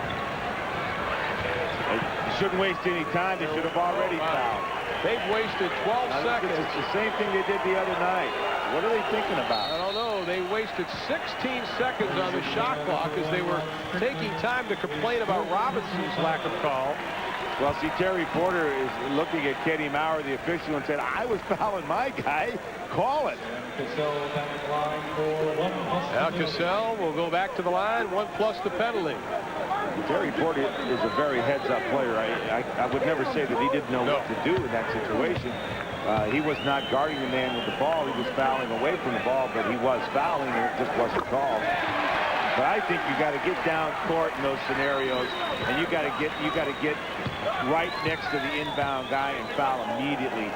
They shouldn't waste any time. They should have already fouled. They've wasted 12 seconds. It's the same thing they did the other night. What are they thinking about? I don't know. They wasted 16 seconds on the shot clock as they were taking time to complain about Robinson's lack of call. Well, see, Terry Porter is looking at Kenny Maurer, the official, and said, I was fouling my guy. Call it. Now Cassell will go back to the line, 1+ the penalty. Terry Porter is a very heads-up player. I would never say that he didn't know what to do in that situation. He was not guarding the man with the ball. He was fouling away from the ball, but he was fouling, and it just wasn't called. But I think you got to get down court in those scenarios, and you got to get right next to the inbound guy and foul immediately.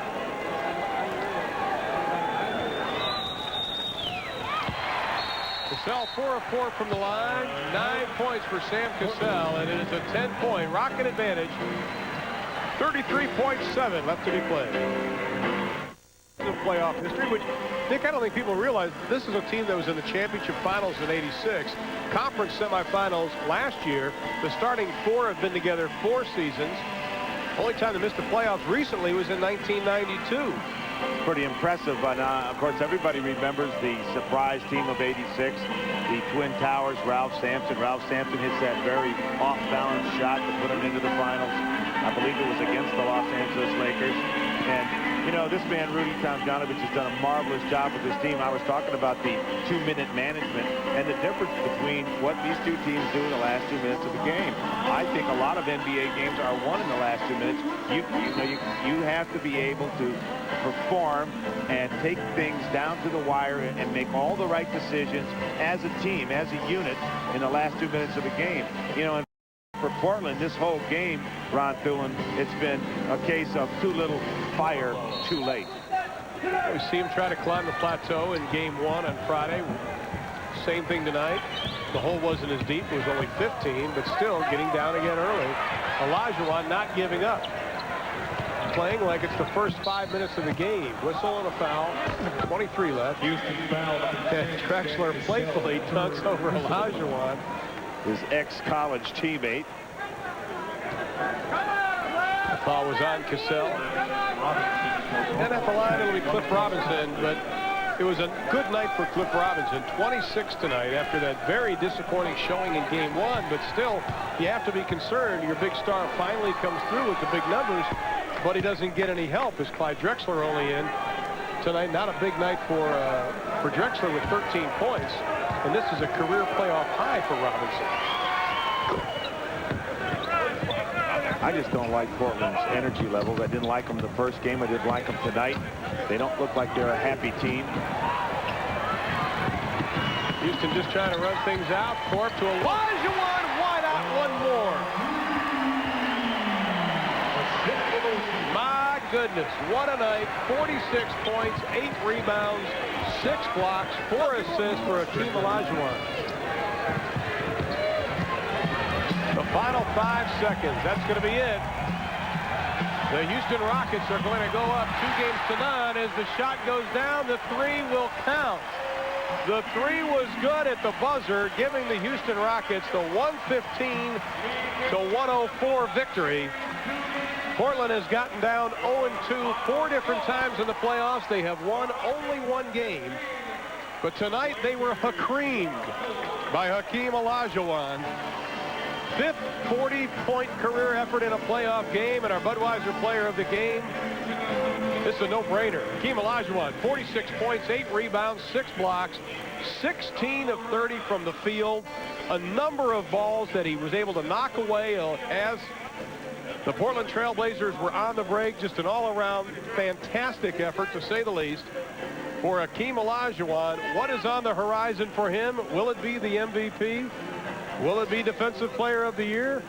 Cassell 4 of 4 from the line, 9 points for Sam Cassell, and it is a 10-point Rocket advantage. 33.7 left to be played. In playoff history, which Nick, I don't think people realize this is a team that was in the championship finals in '86, conference semifinals last year. The starting 4 have been together 4 seasons. Only time they missed the playoffs recently was in 1992. Pretty impressive, but of course everybody remembers the surprise team of '86, the Twin Towers. Ralph Sampson hits that very off-balance shot to put him into the finals. I believe it was against the Los Angeles Lakers. And you know, this man Rudy Tomjanovich has done a marvelous job with this team. I was talking about the 2-minute management and the difference between what these two teams do in the last 2 minutes of the game. I think a lot of NBA games are won in the last 2 minutes. You have to be able to perform and take things down to the wire and make all the right decisions as a team, as a unit in the last 2 minutes of the game. You know, and for Portland, this whole game, Ron Thulin, it's been a case of too little fire, too late. We see him try to climb the plateau in game 1 on Friday. Same thing tonight. The hole wasn't as deep. It was only 15, but still getting down again early. Olajuwon not giving up. Playing like it's the first 5 minutes of the game. Whistle and a foul. 23 left. Houston foul. Drexler playfully dunks over Olajuwon. His ex-college teammate. The foul was on Cassell. And at the line, it'll be Cliff Robinson, but it was a good night for Cliff Robinson. 26 tonight after that very disappointing showing in game 1, but still, you have to be concerned. Your big star finally comes through with the big numbers, but he doesn't get any help as Clyde Drexler only in tonight. Not a big night for Drexler with 13 points. And this is a career playoff high for Robinson. I just don't like Portland's energy levels. I didn't like them the first game. I didn't like them tonight. They don't look like they're a happy team. Houston just trying to run things out. Thorpe to Olajuwon. Wide out one more. My goodness, what a night. 46 points, 8 rebounds, 6 blocks, 4 assists for Akeem Olajuwon. The final 5 seconds. That's going to be it. The Houston Rockets are going to go up 2 games to none as the shot goes down. The 3 will count. The three was good at the buzzer, giving the Houston Rockets the 115-104 victory. Portland has gotten down 0-2 4 different times in the playoffs. They have won only one game. But tonight they were creamed by Hakeem Olajuwon. Fifth 40-point career effort in a playoff game, and our Budweiser player of the game. This is a no-brainer. Hakeem Olajuwon, 46 points, 8 rebounds, 6 blocks, 16 of 30 from the field. A number of balls that he was able to knock away as the Portland Trail Blazers were on the break. Just an all-around fantastic effort, to say the least, for Hakeem Olajuwon. What is on the horizon for him? Will it be the MVP? Will it be Defensive Player of the Year?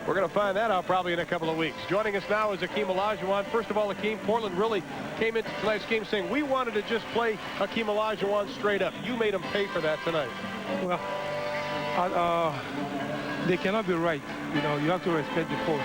We're going to find that out probably in a couple of weeks. Joining us now is Hakeem Olajuwon. First of all, Hakeem, Portland really came into tonight's game saying, we wanted to just play Hakeem Olajuwon straight up. You made him pay for that tonight. Well, they cannot be right. You know, you have to respect the post.